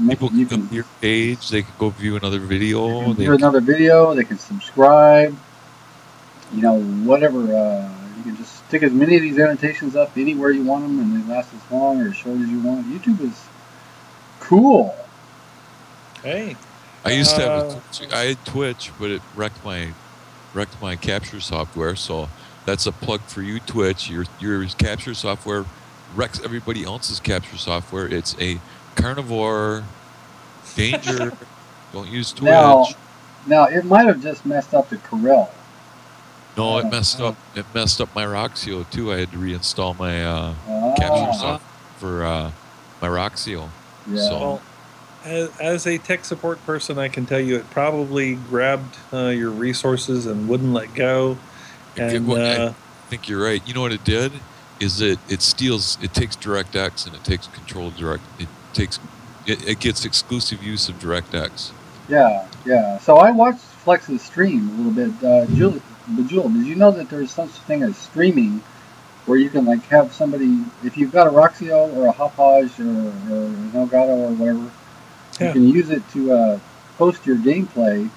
people can come to your page. They can go view another video. They can view another video. They can subscribe. You know, whatever. You can just stick as many of these annotations up anywhere you want them, and they last as long or as short as you want. YouTube is cool. Hey. I used to have I had Twitch, but it wrecked my capture software. So that's a plug for you, Twitch. Your capture software wrecks everybody else's capture software. It's a carnivore danger. Don't use Twitch. Now it might have just messed up the Corel. No, it messed up my Roxio too. I had to reinstall my capture software for my Roxio. Yeah. So. Well, as a tech support person, I can tell you it probably grabbed your resources and wouldn't let go. And I think you're right. You know what it did? Is it takes DirectX and it takes Control Direct. It gets exclusive use of DirectX. Yeah. So I watched Flex's stream a little bit. Bajewel, did you know that there's such a thing as streaming, where you can like have somebody, if you've got a Roxio or a Hauppauge or an Elgato or whatever, you can use it to post your gameplay,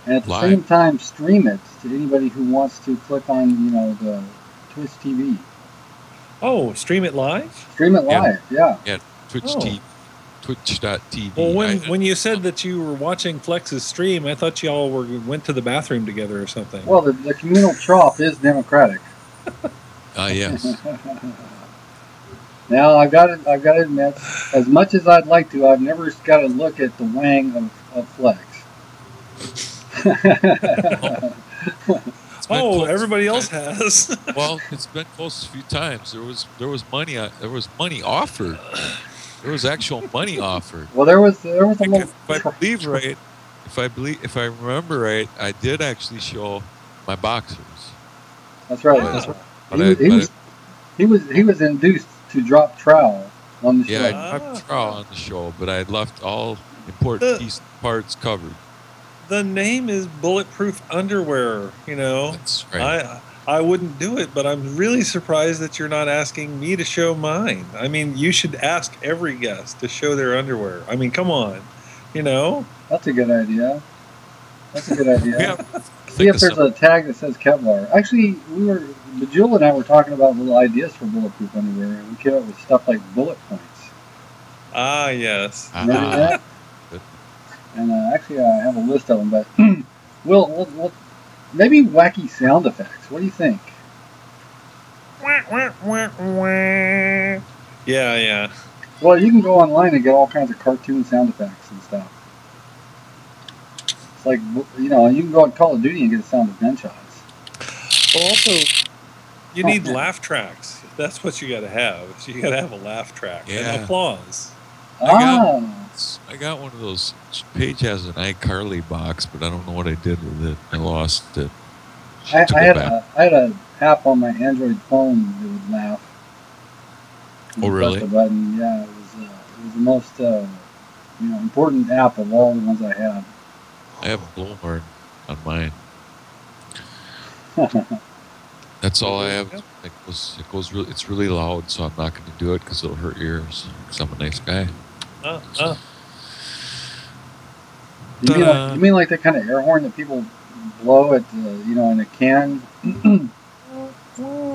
and at the same time stream it to anybody who wants to click on, the Twitch TV. Oh, stream it live? Stream it live, yeah. Yeah, Twitch.tv. Well, when you said that you were watching Flex's stream, I thought you all went to the bathroom together or something. Well, the communal trough is democratic. Yes. Now I've got to admit, as much as I'd like to, I've never got to look at the wang of Flex. Oh, everybody else has. Well, it's been close a few times. There was money offered. There was actual money offered. Well, there was a little. If I remember right, I did actually show my boxers. That's right. He was induced to drop trowel on the show. Yeah, I dropped trowel on the show, but I had left all important parts covered. The name is Bulletproof underwear. You know, that's right. I wouldn't do it, but I'm really surprised that you're not asking me to show mine. I mean, you should ask every guest to show their underwear. I mean, come on, you know. That's a good idea. That's a good idea. See if there's a tag that says Kevlar. Actually, Bajewel and I were talking about little ideas for bulletproof underwear, and we came up with stuff like bullet points. Ah, yes. Remember that? And actually, I have a list of them, but we'll maybe wacky sound effects. What do you think? Yeah. Well, you can go online and get all kinds of cartoon sound effects and stuff. It's like, you know, you can go on Call of Duty and get the sound of gunshots. Well, also, you need laugh tracks. That's what you got to have. So you got to have a laugh track and applause. I got one of those. Paige has an iCarly box, but I don't know what I did with it. I lost it. I had an app on my Android phone that would laugh. Oh, really? Press the button. Yeah, it was the most important app of all the ones I had. I have a blowhorn on mine. That's all I have. It's really loud, so I'm not going to do it because it'll hurt ears. Because I'm a nice guy. You mean like that kind of air horn that people blow at in a can?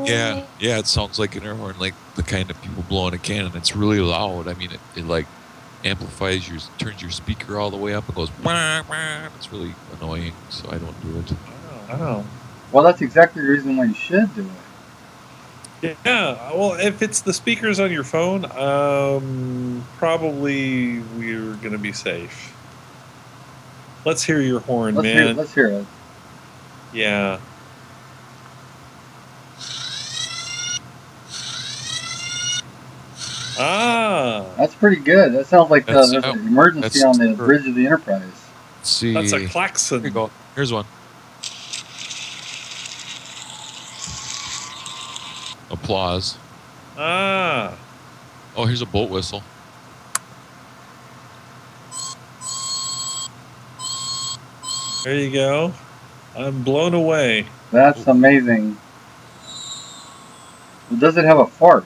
Yeah. It sounds like an air horn, like the kind of people blow in a can, and it's really loud. I mean, it like amplifies turns your speaker all the way up and goes. Wah, wah. It's really annoying, so I don't do it. Oh. Well, that's exactly the reason why you should do it. Yeah, well, if it's the speakers on your phone, probably we're going to be safe. Let's hear your horn, man. Let's hear it. Yeah. That's pretty good. That sounds like there's an emergency on the bridge of the Enterprise. Let's see. That's a klaxon. Here you go. Here's one. Applause. Oh, here's a boat whistle. There you go. I'm blown away. That's amazing. Does it have a fart?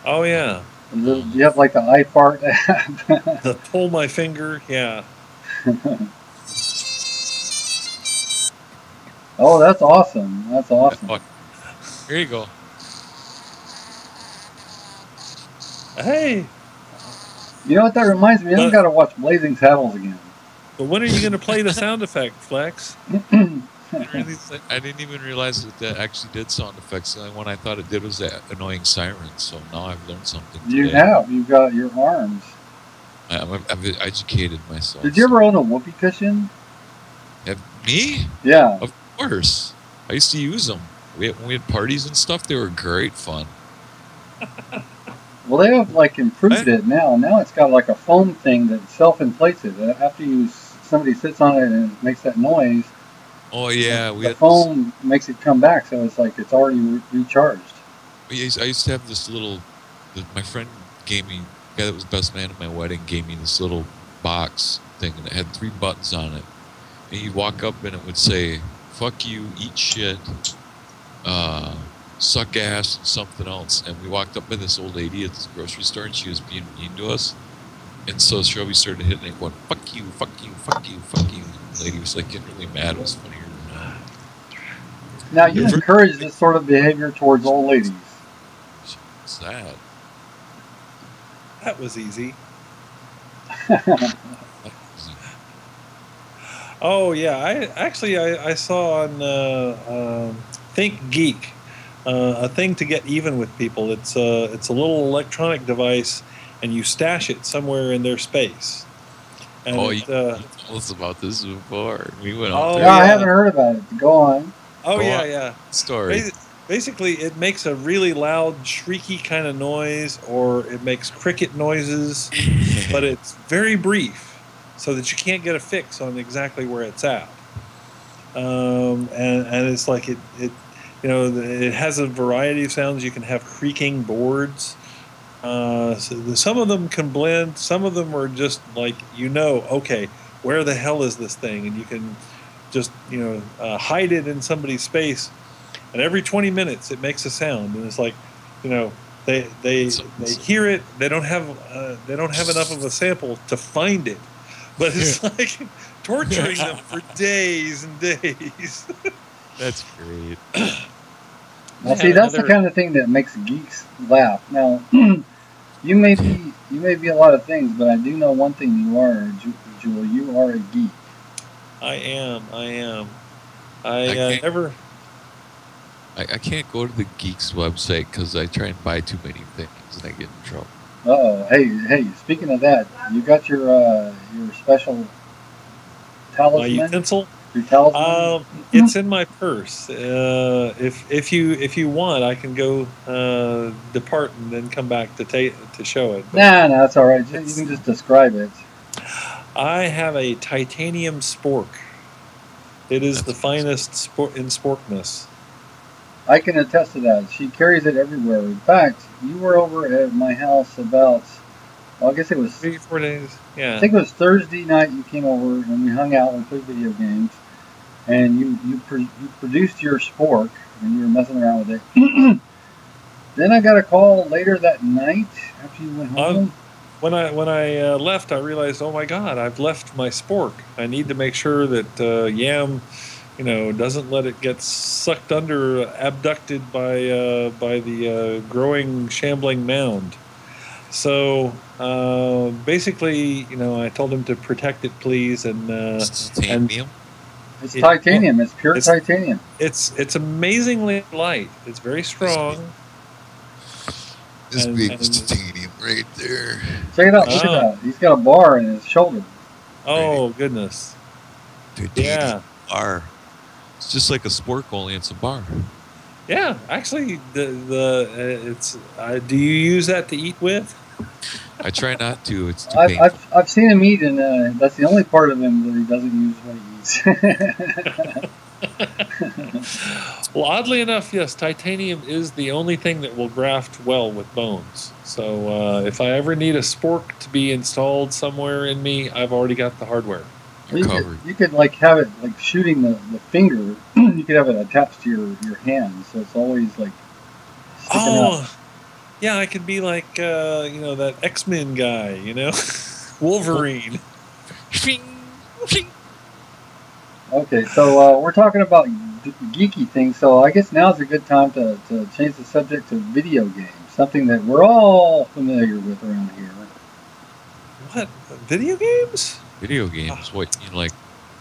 Oh, yeah. Do you have like the iFart? The pull my finger, yeah. Oh, that's awesome. That's awesome. Here you go. Hey. You know what that reminds me? I've got to watch Blazing Saddles again. But when are you going to play the sound effect, Flex? I didn't even realize that actually did sound effects. The only one I thought it did was that annoying siren. So now I've learned something today. You've got your arms. I've educated myself. Did you ever own a whoopee cushion? Me? Yeah. Of course. I used to use them. When we had parties and stuff, they were great fun. Well, they have like improved it now. Now it's got like a foam thing that self-inflates it. After somebody sits on it and it makes that noise. Oh yeah, the foam makes it come back, so it's like it's already recharged. I used to have this little. My friend gave me, the guy that was best man at my wedding, gave me this little box thing, and it had 3 buttons on it. And you'd walk up and it would say, "Fuck you, eat shit, suck ass," and something else. And we walked up by this old lady at this grocery store, and she was being mean to us. And so Shelby started hitting it, going, "Fuck you, fuck you, fuck you, fuck you." And the lady was like getting really mad. It was funnier. Now you encourage this sort of behavior towards old ladies. What's that? That was easy. Oh yeah, I saw on Think Geek. a thing to get even with people. It's a little electronic device, and you stash it somewhere in their space. And you told us about this before. We went out Oh, there. No, I yeah. haven't heard about it. Go on. Oh, Go yeah, on. yeah. Story. Basically, it makes a really loud, shrieky kind of noise, or it makes cricket noises, but it's very brief, so that you can't get a fix on exactly where it's at. And it's like it it has a variety of sounds. You can have creaking boards. So some of them can blend. Some of them are just like, okay, where the hell is this thing? And you can just hide it in somebody's space. And every 20 minutes it makes a sound, and it's like, they hear it. They don't have enough of a sample to find it, but it's like torturing them for days and days. That's great. Now, see, that's the kind of thing that makes geeks laugh. Now, you may be a lot of things, but I do know one thing: you are, Jewel. You are a geek. I am. I can't go to the Geeks website because I try and buy too many things and I get in trouble. Oh, hey! Speaking of that, you got your special talisman. My utensil. Your talisman. It's in my purse. If you want, I can go depart and then come back to show it. Nah, that's all right. You can just describe it. I have a titanium spork. It is the finest in sporkness. I can attest to that. She carries it everywhere. In fact, you were over at my house about, well, I guess it was 3-4 days. Yeah. I think it was Thursday night. You came over and we hung out and played video games. And you produced your spork and you were messing around with it. Then I got a call later that night after you went home. When I left, I realized, oh my God, I've left my spork. I need to make sure that Yam, doesn't let it get sucked under, abducted by the growing, shambling mound. So basically, I told him to protect it, please, and titanium. It's titanium. It's pure titanium. It's amazingly light. It's very strong. This big titanium right there. Check it out. Look at that. He's got a bar in his shoulder. Oh goodness. Titanium bar. It's just like a spork, only it's a bar. Yeah, actually, it's. Do you use that to eat with? I try not to. It's too painful. I've seen him eat, and that's the only part of him that he doesn't use when he eats. Well, oddly enough, yes, titanium is the only thing that will graft well with bones. So if I ever need a spork to be installed somewhere in me, I've already got the hardware. You could like have it like shooting the finger. You could have it attached to your hand, so it's always like sticking out. Yeah, I could be like that X-Men guy, Wolverine. Okay, so we're talking about geeky things, so I guess now's a good time to change the subject to video games, something that we're all familiar with around here. What? Video games? Video games? What, like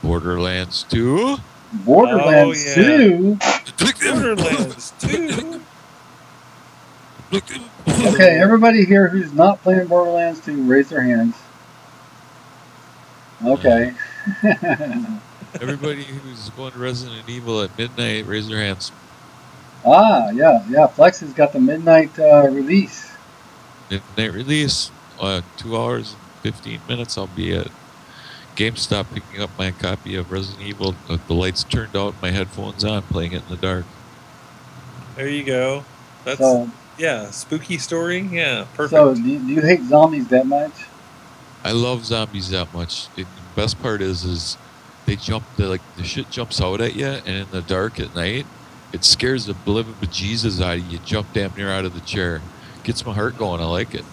Borderlands 2? Borderlands 2? Borderlands 2? Okay, everybody here who's not playing Borderlands 2, raise their hands. Okay. Everybody who's going to Resident Evil at midnight, raise their hands. Ah, yeah. Flex has got the midnight release. Midnight release. 2 hours and 15 minutes. I'll be at GameStop picking up my copy of Resident Evil with the lights turned out, my headphones on, playing it in the dark. There you go. That's spooky story. Yeah, perfect. So, do you hate zombies that much? I love zombies that much. The best part is they jump, the shit jumps out at you, and in the dark at night, it scares the living bejesus out of you. You jump damn near out of the chair. Gets my heart going. I like it.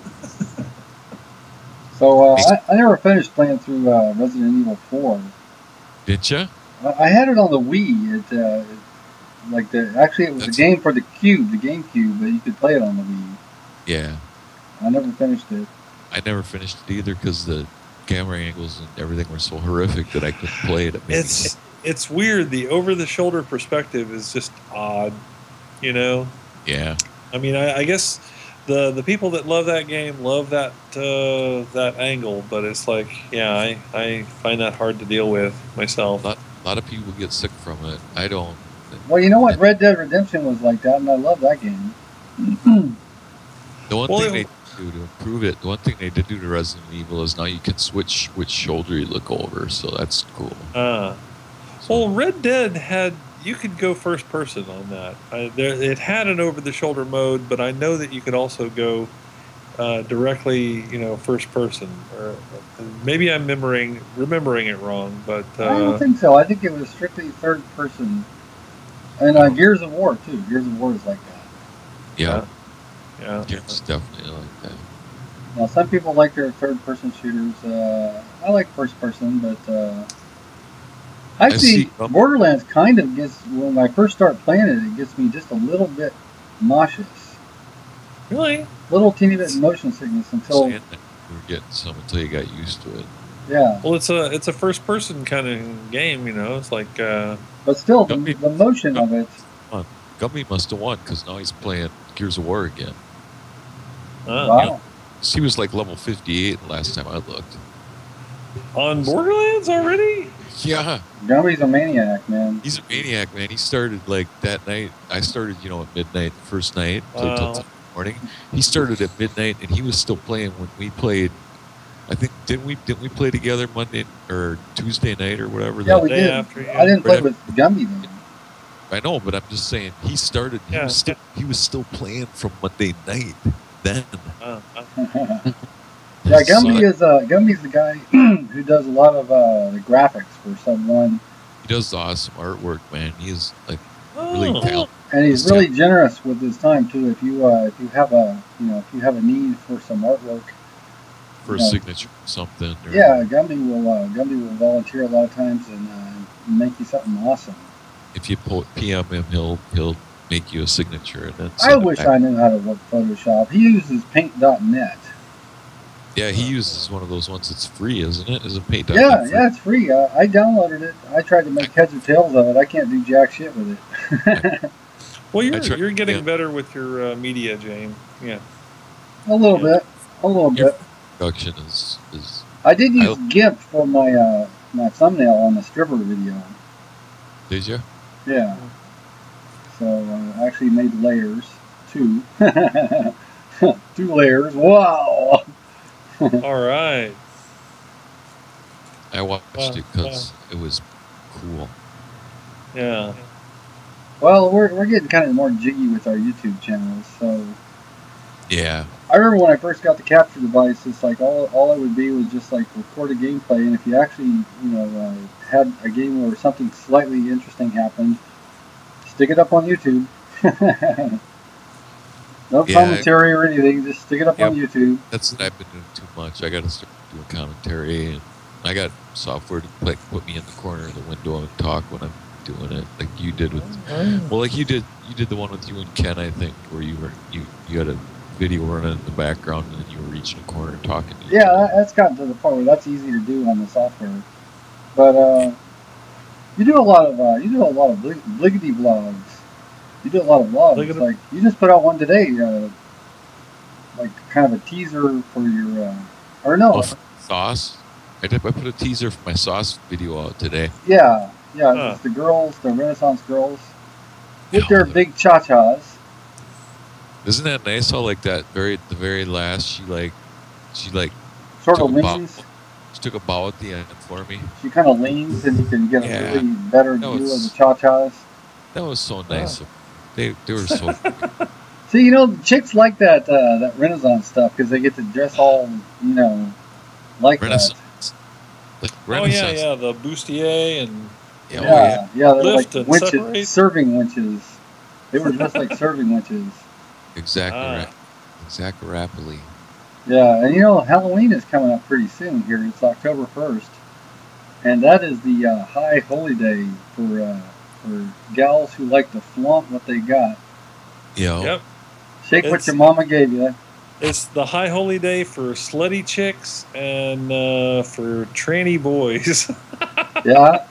So I never finished playing through Resident Evil 4. Didn't you? I had it on the Wii. Actually, it was a game for the GameCube, but you could play it on the Wii. Yeah. I never finished it. I never finished it either because the camera angles and everything were so horrific that I couldn't play it. It's weird. The over-the-shoulder perspective is just odd. You know. Yeah. I mean, I guess the people that love that game love that that angle, but it's like, yeah, I find that hard to deal with myself. A lot of people get sick from it. I don't. Well, you know what? Red Dead Redemption was like that, and I love that game. The one thing they do to improve it, the one thing they did do to Resident Evil is now you can switch which shoulder you look over, so that's cool. Well, Red Dead had, you could go first person on that. It had an over-the-shoulder mode, but I know that you could also go directly, first person. Or maybe I'm remembering it wrong, but I don't think so. I think it was strictly third person. And Gears of War too. Gears of War is like that. Yeah. Yeah. It's definitely like that. Now, some people like their third person shooters. I like first person, but I see Borderlands kind of gets, when I first start playing it, it gets me just a little bit nauseous. Really? Little teeny bit motion sickness until you were getting some until you got used to it. Yeah. Well, it's a first person kind of game, It's like. But still, the motion of it. Gumby must have won because now he's playing Gears of War again. Wow. He was like level 58 last time I looked. On Borderlands already? Yeah. Gumby's a maniac, man. He's a maniac, man. He started like that night. I started, at midnight, first night, played till 10 in the morning. He started at midnight, and he was still playing when we played. I think didn't we play together Monday or Tuesday night or whatever? Yeah, we did. I didn't play with Gumby though. I know, but I'm just saying he started. He was still playing from Monday night then. Yeah, Gumby's the guy who does a lot of the graphics for Sub 1. He does awesome artwork, man. He's like really talented. And he's really generous with his time too. If you have a need for some artwork, for a signature or something. Or, yeah, Gumby will volunteer a lot of times and make you something awesome. If you PM him, he'll make you a signature. And then I wish I knew how to work Photoshop. He uses Paint.net. Yeah, he uses one of those ones that's free, isn't it? Is it Paint.net? Yeah, it's free. I downloaded it. I tried to make heads or tails of it. I can't do jack shit with it. Well, you're getting better with your media, Jane. Yeah. A little bit. Production is. I did use GIMP for my my thumbnail on the Stripper video. Did you? Yeah. So I actually made layers, 2. 2 layers. Wow. All right. I watched it because it was cool. Yeah. Well, we're getting kind of more jiggy with our YouTube channels, so. Yeah. I remember when I first got the capture device, it's like all it would be was just like record a gameplay, and if you actually had a game where something slightly interesting happened, stick it up on YouTube. No commentary or anything, just stick it up on YouTube. That's what I've been doing too much. I got to start doing commentary, and I got software to put me in the corner of the window and talk when I'm doing it, like you did with. Well, like you did the one with you and Ken, I think, where you had a video running in the background and then you were reaching a corner and talking to each other. That's gotten to the point where that's easy to do on the software. But you do a lot of bliggity vlogs. You do a lot of vlogs. Like you just put out one today, like kind of a teaser for your sauce. I put a teaser for my sauce video out today. Yeah, it's the girls, the Renaissance girls, with their big cha-chas. Isn't that nice? How like the very last she sort of leans. She took a bow at the end for me. She kind of leans, and you can get a really better view of the cha-chas. That was so nice. They were so. See, chicks like that Renaissance stuff because they get to dress all like Renaissance. that. Renaissance. Oh yeah, the bustier and they're lift like and winches, separate. Serving winches. They were dressed like serving winches. Exactly. Yeah, and Halloween is coming up pretty soon here. It's October 1st, and that is the high holy day for gals who like to flaunt what they got. Yep. Shake what your mama gave you. It's the high holy day for slutty chicks and for tranny boys. Yeah.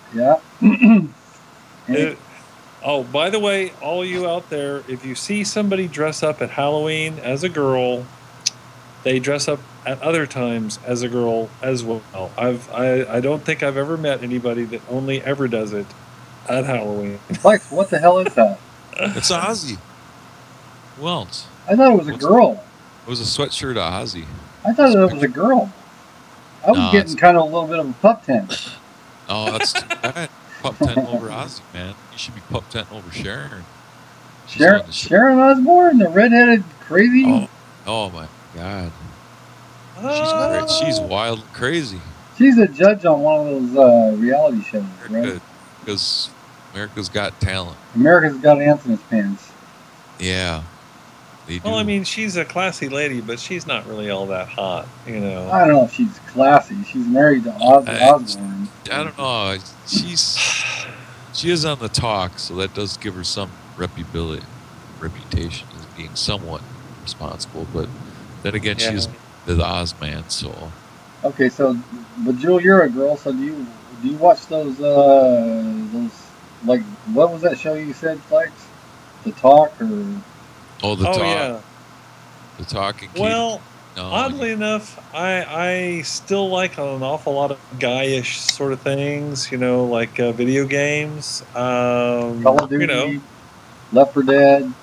Oh, by the way, all you out there, if you see somebody dress up at Halloween as a girl, they dress up at other times as a girl as well. I don't think I've ever met anybody that only ever does it at Halloween. Flex, what the hell is that? It's Ozzy. Who else? I thought it was a girl. It was a sweatshirt of Ozzy. I thought it was a girl. I was getting kind of a little bit of a pup tent. Oh, that's too bad. Pup tent over Ozzy, man. You should be pup tent over Sharon. Sharon Osbourne, the redheaded crazy. Oh my God. She's great. She's wild and crazy. She's a judge on one of those reality shows, right? Because America's Got Talent. America's Got Ants in its pants. Yeah. They do. Well, I mean, she's a classy lady, but she's not really all that hot, you know. I don't know if she's classy. She's married to Ozzy Osbourne. I don't know. She is on the talk, so that does give her some reputation as being somewhat responsible. But then again, she is the Oz man, so. Okay, so, but Jewel, you're a girl, so do you watch those like, what was that show you said, Flex? The Talk, or? Oh, the Talk. Yeah. The Talk and Well, oddly enough, I still like an awful lot of guyish sort of things, you know, like video games. Call of Duty, you know. Left 4 Dead.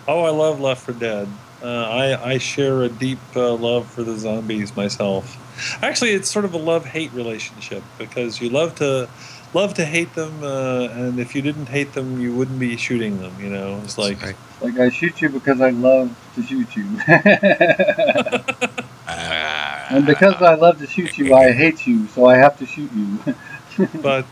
Oh, I love Left 4 Dead. I share a deep love for the zombies myself. Actually, it's sort of a love-hate relationship because you love to hate them, and if you didn't hate them, you wouldn't be shooting them. You know, it's like I shoot you because I love to shoot you, and because I love to shoot you, I hate you, so I have to shoot you. But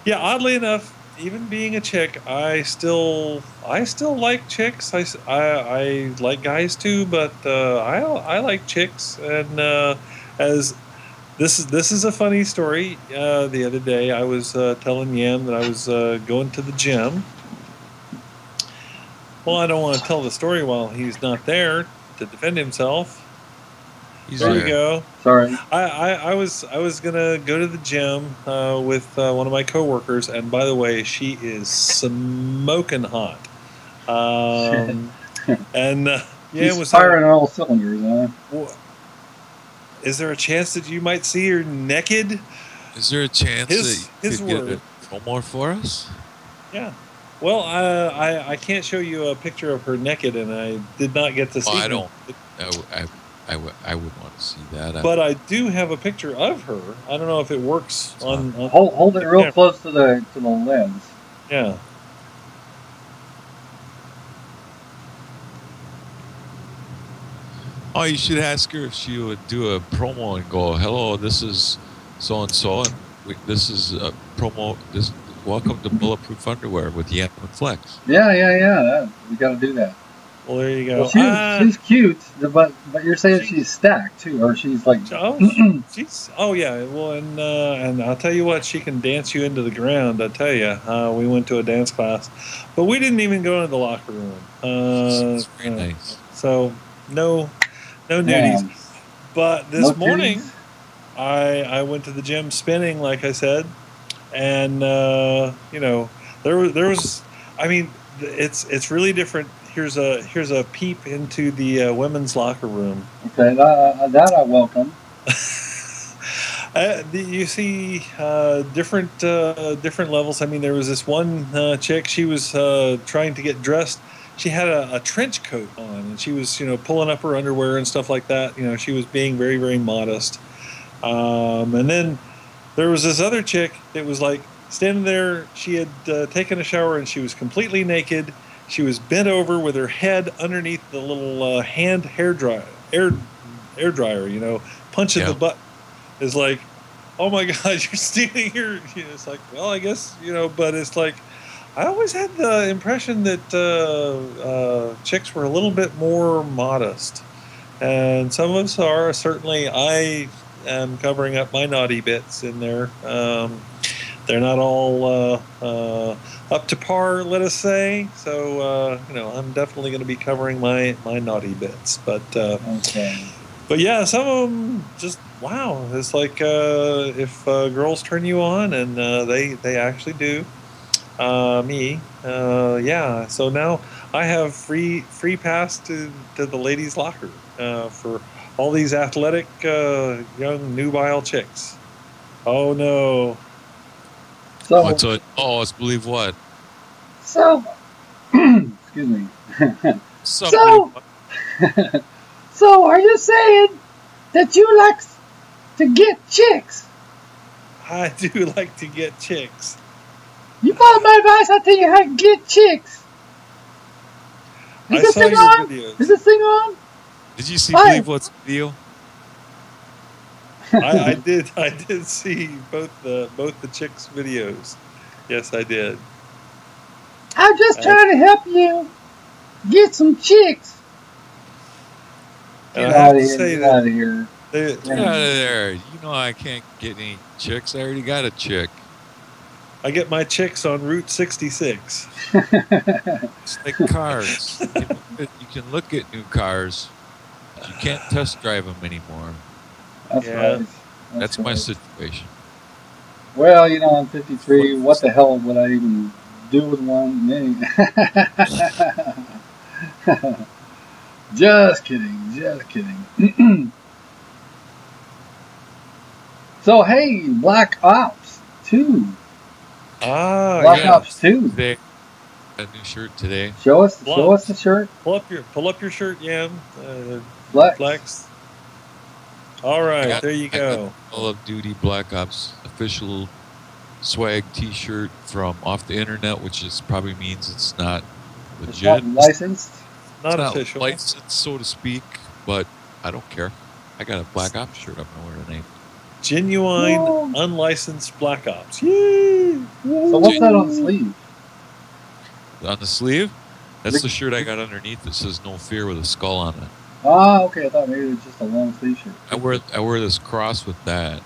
yeah, oddly enough, even being a chick, I still like chicks. I like guys too, but I like chicks. And as this is a funny story. The other day, I was telling Yam that I was going to the gym. Well, I don't want to tell the story while he's not there to defend himself. There you go. Sorry. I was gonna go to the gym with one of my coworkers, and by the way, she is smoking hot. And she's firing all cylinders, huh? Is there a chance that you might see her naked? Is there a chance that you could get a promo for us? Yeah. Well, I can't show you a picture of her naked, and I did not get to see her. I would want to see that. But I do have a picture of her. I don't know if it works on hold it real close to the lens. Yeah. Oh, you should ask her if she would do a promo and go, "Hello, this is so and so, and this is a promo. Welcome to Bulletproof Underwear with Yam and Flex." Yeah. We got to do that. Well, there you go. Well, she's cute, but you're saying she's stacked too, or she's like. Oh yeah. Well, and I'll tell you what, she can dance you into the ground. I tell you, we went to a dance class, but we didn't even go into the locker room. That's very nice. So no nudies. But this morning, I went to the gym spinning, like I said, and you know, there was. I mean, it's really different. Here's a peep into the women's locker room. Okay, that I welcome. You see different levels. I mean, there was this one chick. She was trying to get dressed. She had a trench coat on, and she was pulling up her underwear and stuff like that. She was being very, very modest. And then there was this other chick that was like standing there. She had taken a shower and she was completely naked. She was bent over with her head underneath the little hand air dryer, punching the button. It's like, oh my God, you're standing here. It's like, well, I guess, but it's like, I always had the impression that chicks were a little bit more modest. And some of us are. Certainly, I am covering up my naughty bits in there. They're not all up to par, let us say. So, I'm definitely going to be covering my naughty bits. But but yeah, some of them just, wow. It's like if girls turn you on, and they actually do. Me. Yeah. So now I have free pass to the ladies' locker for all these athletic young nubile chicks. Oh no. So, It's believe what? so, excuse me. Believe what? So are you saying that you like to get chicks? I do like to get chicks. You follow my advice, I'll tell you how to get chicks. Is this thing on? Videos. Is this thing on? Did you see Believe What's video? I did see both the chicks' videos. Yes, I did. I'm just trying to help you get some chicks. Get out of here. Get out of there. You know I can't get any chicks. I already got a chick. I get my chicks on Route 66. It's like cars. You can look at new cars. You can't test drive them anymore. That's right. That's my situation. Well, you know, I'm 53. What the hell would I even do with one? Just kidding. Just kidding. So, hey, Black Ops 2. Black Ops 2. Today, a new shirt today. Show us the shirt. Pull up your shirt, Yam. Flex. All right, there you go. Call of Duty Black Ops official swag T-shirt from off the internet, which probably means it's not legit. It's not licensed. Not official. Licensed, so to speak, but I don't care. I got a Black Ops shirt I'm gonna wear tonight. Genuine, unlicensed Black Ops. Yay! So what's that on the sleeve? On the sleeve? That's the shirt I got underneath that says "No Fear" with a skull on it. Ah, okay. I thought maybe it was just a long sleeve shirt. I wear this cross with that.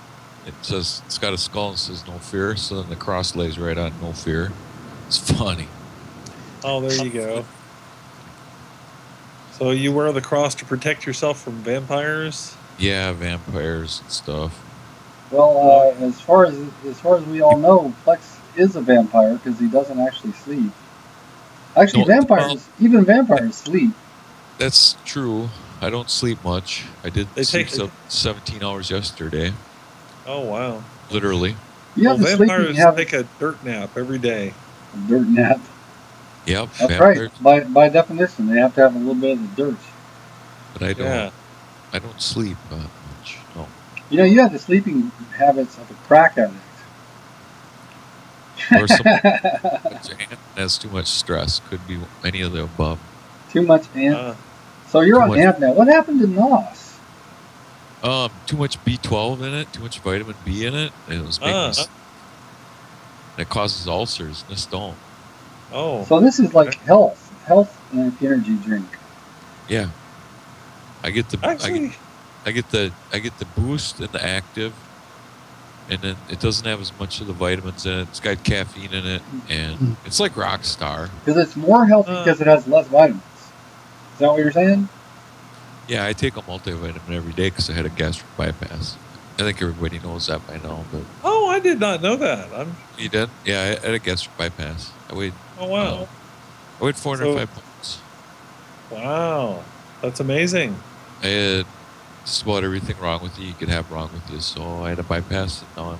It's got a skull and says "No Fear," so then the cross lays right on "No Fear." It's funny. Oh, there you go. So you wear the cross to protect yourself from vampires? Yeah, vampires and stuff. Well, as far as we all know, Flex is a vampire because he doesn't actually sleep. Actually, even vampires sleep. That's true. I don't sleep much. I did sleep 17 hours yesterday. Oh, wow. Literally. Vampires take a dirt nap every day. A dirt nap. Yep. That's right. By definition, they have to have a little bit of dirt. But I don't. Yeah. I don't sleep much. No. You know, you have the sleeping habits of a crack addict. Or someone has too much stress. Could be any of the above. Too much AMP. So you're on AMP now. What happened to NOS? Too much B12 in it. Too much vitamin B in it. And it was making it causes ulcers in the stone. Oh. So this is like health energy drink. Yeah. I get the I get the boost and the active, and then it doesn't have as much of the vitamins in it. It's got caffeine in it, and it's like Rockstar. Because it's more healthy because it has less vitamins. Is that what you're saying? Yeah, I take a multivitamin every day because I had a gastric bypass. I think everybody knows that by now. But I did not know that. You did? Yeah, I had a gastric bypass. I weighed. Oh wow! I weighed 405 pounds. Wow, that's amazing. I had just about everything wrong with you could have wrong with you, so I had a bypass, and now I'm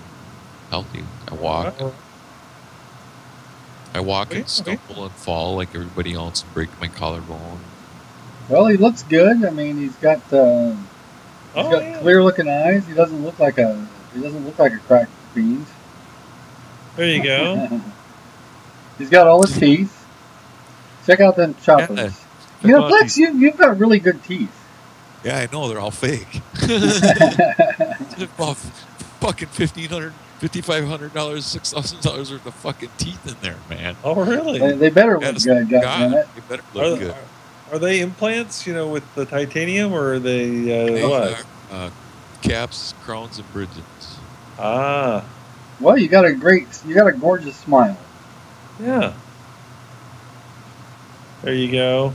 healthy. I walk. Wow. I walk and stumble and fall like everybody else and break my collarbone. Well, he looks good. I mean, he's got clear looking eyes. He doesn't look like a crack fiend. There you go. He's got all his teeth. Check out them choppers. Yeah, you know, Flex, you've got really good teeth. Yeah, I know. They're all fake. Fucking $1,500, $5,500, $6,000 worth of fucking teeth in there, man. Oh, really? They better look good. They better look good. Are they implants, with the titanium, or are they what? Caps, crowns, and bridges. Ah. Well, you got a gorgeous smile. Yeah. There you go.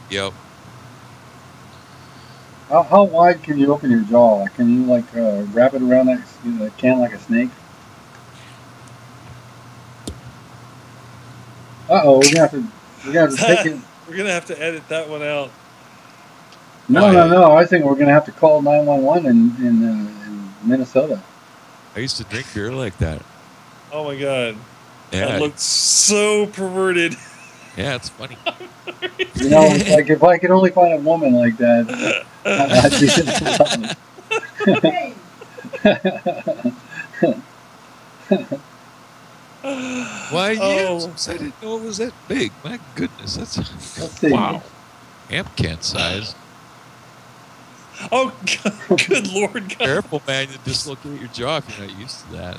Yep. How wide can you open your jaw? Can you wrap it around that can like a snake? Uh-oh, we're gonna have to take it. We're gonna have to edit that one out. No. I think we're gonna have to call 911 in Minnesota. I used to drink beer like that. Oh my god. Yeah. That looks so perverted. Yeah, it's funny. You know, it's like if I could only find a woman like that, I'd be in love. Why, yes, I didn't know it was that big. My goodness, that's wow. Amp can size. Oh, good Lord. God. Careful, man. You dislocate your jaw if you're not used to that.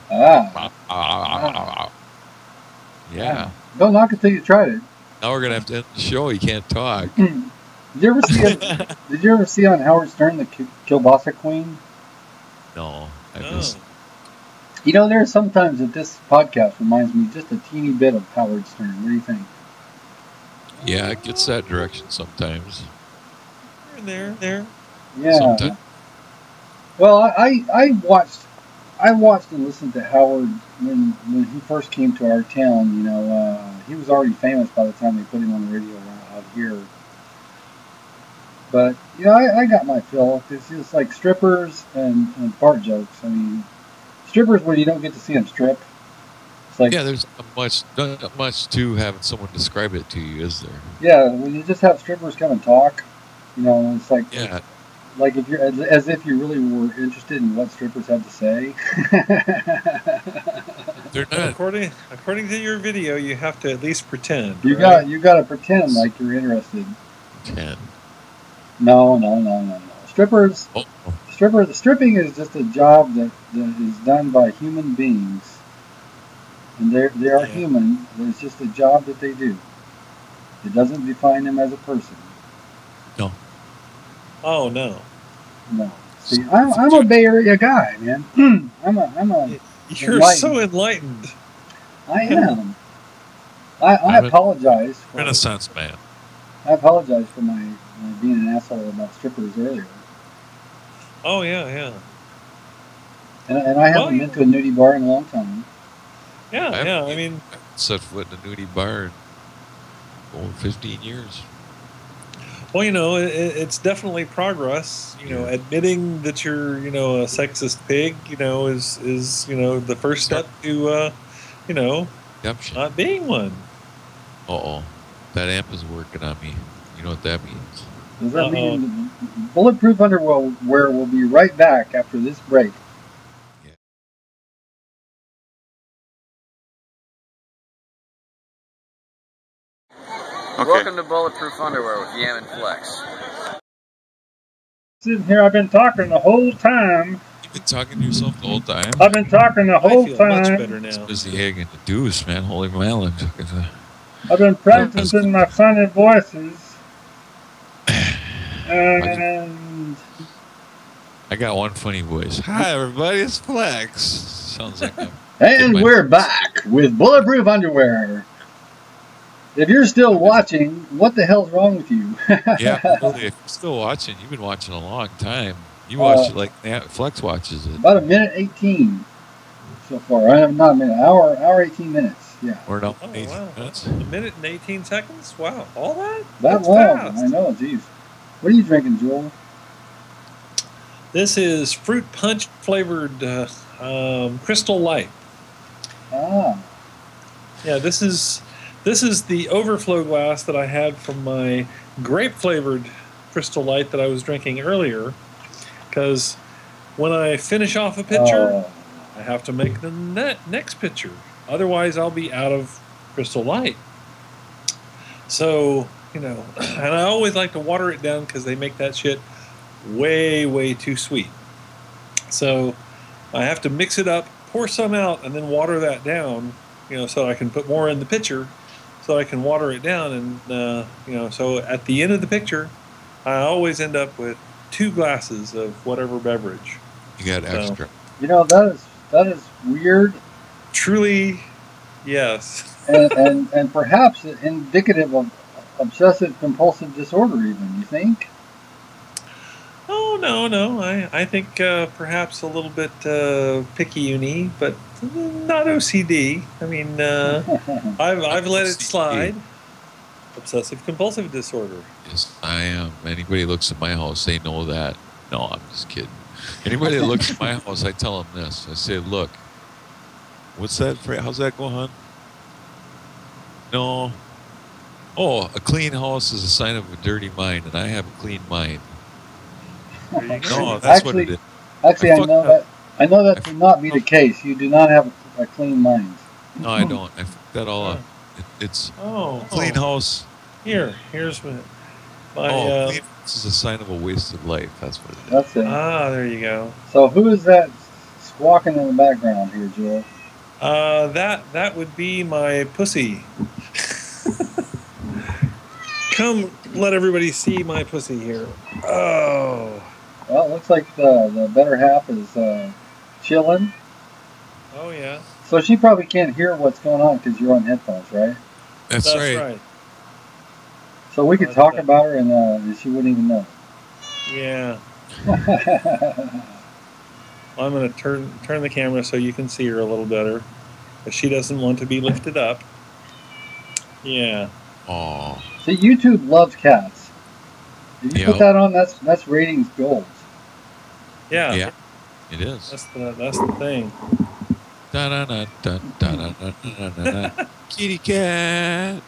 Yeah. Don't knock it till you tried it. Now we're going to have to end the show. You can't talk. Did you ever see on Howard Stern the Kielbasa Queen? No, I missed. You know, there's sometimes that this podcast reminds me just a teeny bit of Howard Stern. What do you think? Yeah, it gets that direction sometimes. There. Yeah. Sometimes. Well, I watched and listened to Howard when he first came to our town. You know, he was already famous by the time they put him on the radio out here. But you know, I got my fill. It's just like strippers and fart jokes. I mean, strippers when you don't get to see them strip. It's like, yeah, there's not much to having someone describe it to you, is there? Yeah, when you just have strippers come and talk, you know, it's like, yeah, like if you're as if you really were interested in what strippers had to say. They're not. According to your video, you have to at least pretend. You got to pretend like you're interested. Pretend. No. Strippers. Oh. Stripping is just a job that is done by human beings, and they are human. It's just a job that they do. It doesn't define them as a person. No. Oh no. No. See, I'm a Bay Area guy, man. I'm a. You're enlightened. So enlightened. I am. I apologize. Renaissance man. I apologize for my being an asshole about strippers earlier. Oh yeah. And I haven't been to a nudie bar in a long time. Yeah. I mean, set foot in a nudie bar in over 15 years. Well, you know, it's definitely progress. You know, admitting that you're, you know, a sexist pig, you know, is you know, the first step to, you know, not being one. That amp is working on me. You know what that means? Does that mean Bulletproof Underwear will be right back after this break? Okay. Welcome to Bulletproof Underwear with Yam and Flex. Sitting here, I've been talking the whole time. You've been talking to yourself the whole time? I've been talking the whole time. Much better now. It's busy egging the deuce, man. Holy man. I've been practicing my funny voices. And I got one funny voice. Hi, everybody. It's Flex. Sounds like a... And we're back with Bulletproof Underwear. If you're still watching, what the hell's wrong with you? Yeah, really, if you're still watching, you've been watching a long time. You watch it like Flex watches it. About a minute 18 so far. I have not a minute. Hour 18 minutes. Yeah. Or no, 18 minutes. A minute and 18 seconds? Wow. All that? That's long. Fast. I know, geez. What are you drinking, Joel? This is fruit punch flavored Crystal Light. Ah. Yeah, this is the overflow glass that I had from my grape-flavored Crystal Light that I was drinking earlier. Because when I finish off a pitcher, I have to make the next pitcher. Otherwise, I'll be out of Crystal Light. So, you know, and I always like to water it down because they make that shit way, way too sweet. So I have to mix it up, pour some out, and then water that down, you know, so I can put more in the pitcher. So I can water it down, and you know, so at the end of the picture, I always end up with 2 glasses of whatever beverage. You got extra. You know, that is weird. Truly, yes. and perhaps indicative of obsessive compulsive disorder, even. You think? Oh no. I think perhaps a little bit picky-uni, but not OCD. I mean, I've let it slide. Obsessive compulsive disorder. Yes, I am. Anybody looks at my house, they know that. No, I'm just kidding. Anybody that looks at my house, I tell them this. I say, look, what's that? How's that go, hon? No. Oh, a clean house is a sign of a dirty mind, and I have a clean mind. There you go. No, that's what it is. Actually, I know that to not be the case. You do not have a clean mind. No, I don't. I fucked that all up. It's a clean house. Here's my clean house is a sign of a wasted life. That's what it is. That's it. Ah, there you go. So who is that squawking in the background here, Joel? That would be my pussy. Come, let everybody see my pussy here. Oh. Well, it looks like the better half is chilling. Oh, yeah. So she probably can't hear what's going on because you're on headphones, right? That's right. So we could talk about her and she wouldn't even know. Yeah. I'm going to turn the camera so you can see her a little better. If she doesn't want to be lifted up. Yeah. Oh. See, YouTube loves cats. If you put that on, that's ratings gold. Yeah. Yeah. It is. That's the thing. Kitty cat.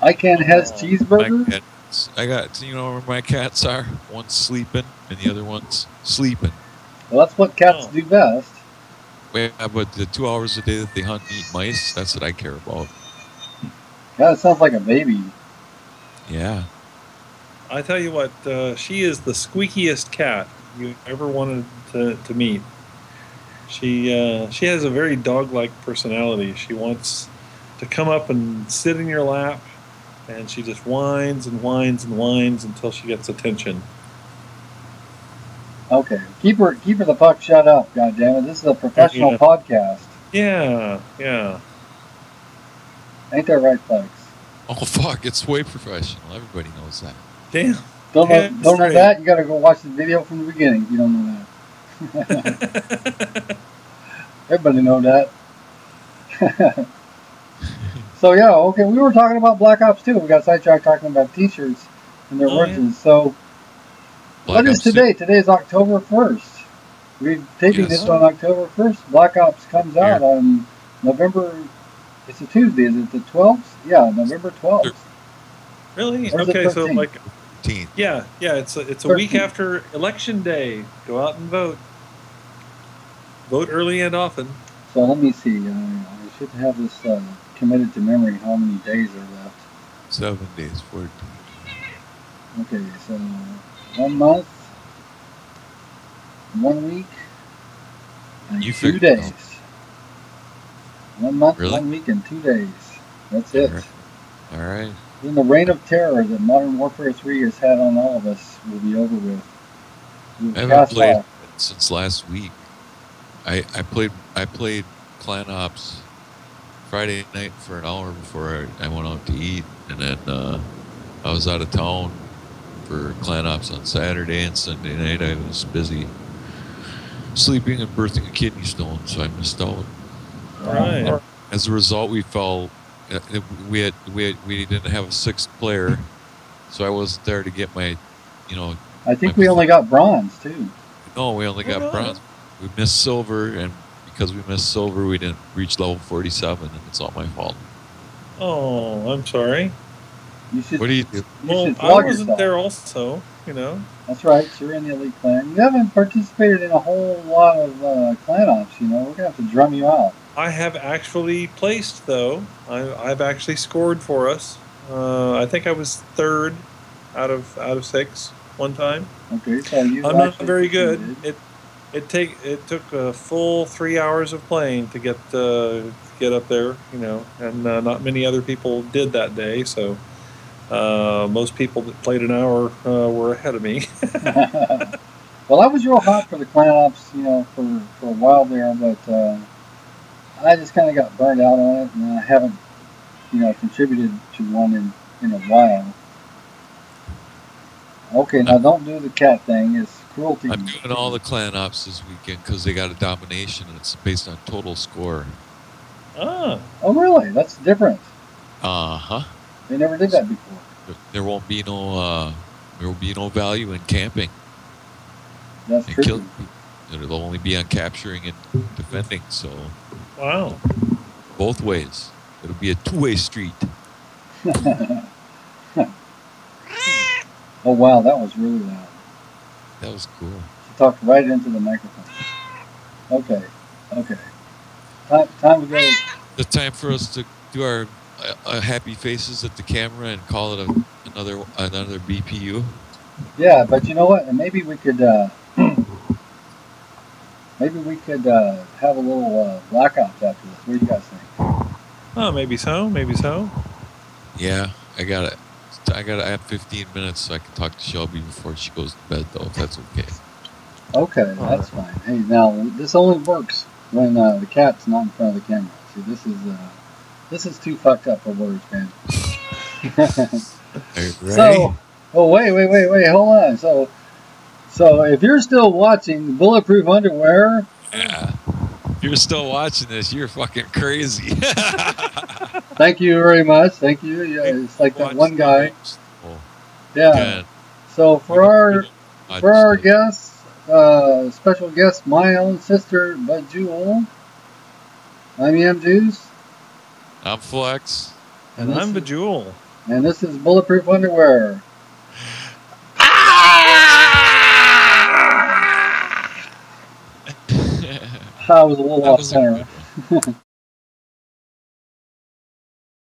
I can't has cheeseburger. I got, you know where my cats are? One's sleeping and the other one's sleeping. Well, that's what cats do best. Yeah, but the 2 hours a day that they hunt and eat mice, that's what I care about. Yeah, it sounds like a baby. Yeah. I tell you what, she is the squeakiest cat you ever wanted to meet. She has a very dog-like personality. She wants to come up and sit in your lap, and she just whines and whines and whines until she gets attention. Okay, keep her the fuck shut up, goddammit. This is a professional podcast. Yeah. Ain't that right, Flex? Oh fuck, it's way professional. Everybody knows that. Damn. Don't know that? You gotta go watch the video from the beginning if you don't know that. Everybody know that. So yeah, okay, we were talking about Black Ops 2. We got sidetracked talking about t-shirts and their origins. Yeah. So what is today? Today is October 1st. We're taping this on October 1st. Black Ops comes out on November. It's a Tuesday. Is it the 12th? Yeah, November 12th. Really? Okay, so like 13th. Yeah. It's a 13th. Week after Election Day. Go out and vote. Vote early and often. So let me see. I should have this committed to memory. How many days are left? 7 days. 14. Okay, so 1 month, 1 week, and 2 days. 1 month, 1 week, and 2 days. That's it. All right. Then the reign of terror that Modern Warfare 3 has had on all of us will be over with. I haven't played since last week. I played Clan Ops Friday night for an hour before I went out to eat, and then I was out of town for Clan Ops on Saturday and Sunday night. I was busy sleeping and birthing a kidney stone, so I missed out. Right. As a result, we fell. We didn't have a sixth player, so I wasn't there to get my, I think we only got bronze too. No, we only got bronze. We missed silver, and because we missed silver, we didn't reach level 47, and it's all my fault. Oh, I'm sorry. What do you do? Well, I wasn't there also, That's right, you're in the elite clan. You haven't participated in a whole lot of clan ops, We're going to have to drum you out. I have actually placed, though. I've actually scored for us. I think I was 3rd out of 6 one time. Okay, so I'm not very good. It took a full 3 hours of playing to get up there, and not many other people did that day, so most people that played an hour were ahead of me. Well, I was real hot for the clan ops, for a while there, but I just kind of got burned out on it, and I haven't, contributed to one in a while. Okay, now don't do the cat thing. It's cruelty. I'm doing all the clan ops this weekend because they got a domination and it's based on total score. Oh. Oh, really? That's different. Uh-huh. They never did that before. There won't be no value in camping. That's And true. It'll only be on capturing and defending, so Wow. both ways. It'll be a two-way street. Oh, wow, that was really loud. That was cool. She talked right into the microphone. Okay. Time to go. The time for us to do our happy faces at the camera and call it another BPU. Yeah, but you know what? And maybe we could have a little blackouts after this. What do you guys think? Oh, maybe so. Yeah, I have 15 minutes so I can talk to Shelby before she goes to bed, though, if that's okay. Okay, that's fine. Hey, now this only works when the cat's not in front of the camera. See, this is too fucked up for words, man. So, wait, hold on. So if you're still watching Bulletproof Underwear, yeah, if you're still watching this, you're fucking crazy. thank you very much. Thank you. Yeah, it's like that one guy. Yeah. So for our guests, special guest, my own sister Bajewel. I'm Yam Juice. I'm Flex. And I'm Bajewel. And this is Bulletproof Underwear. I was a little off center.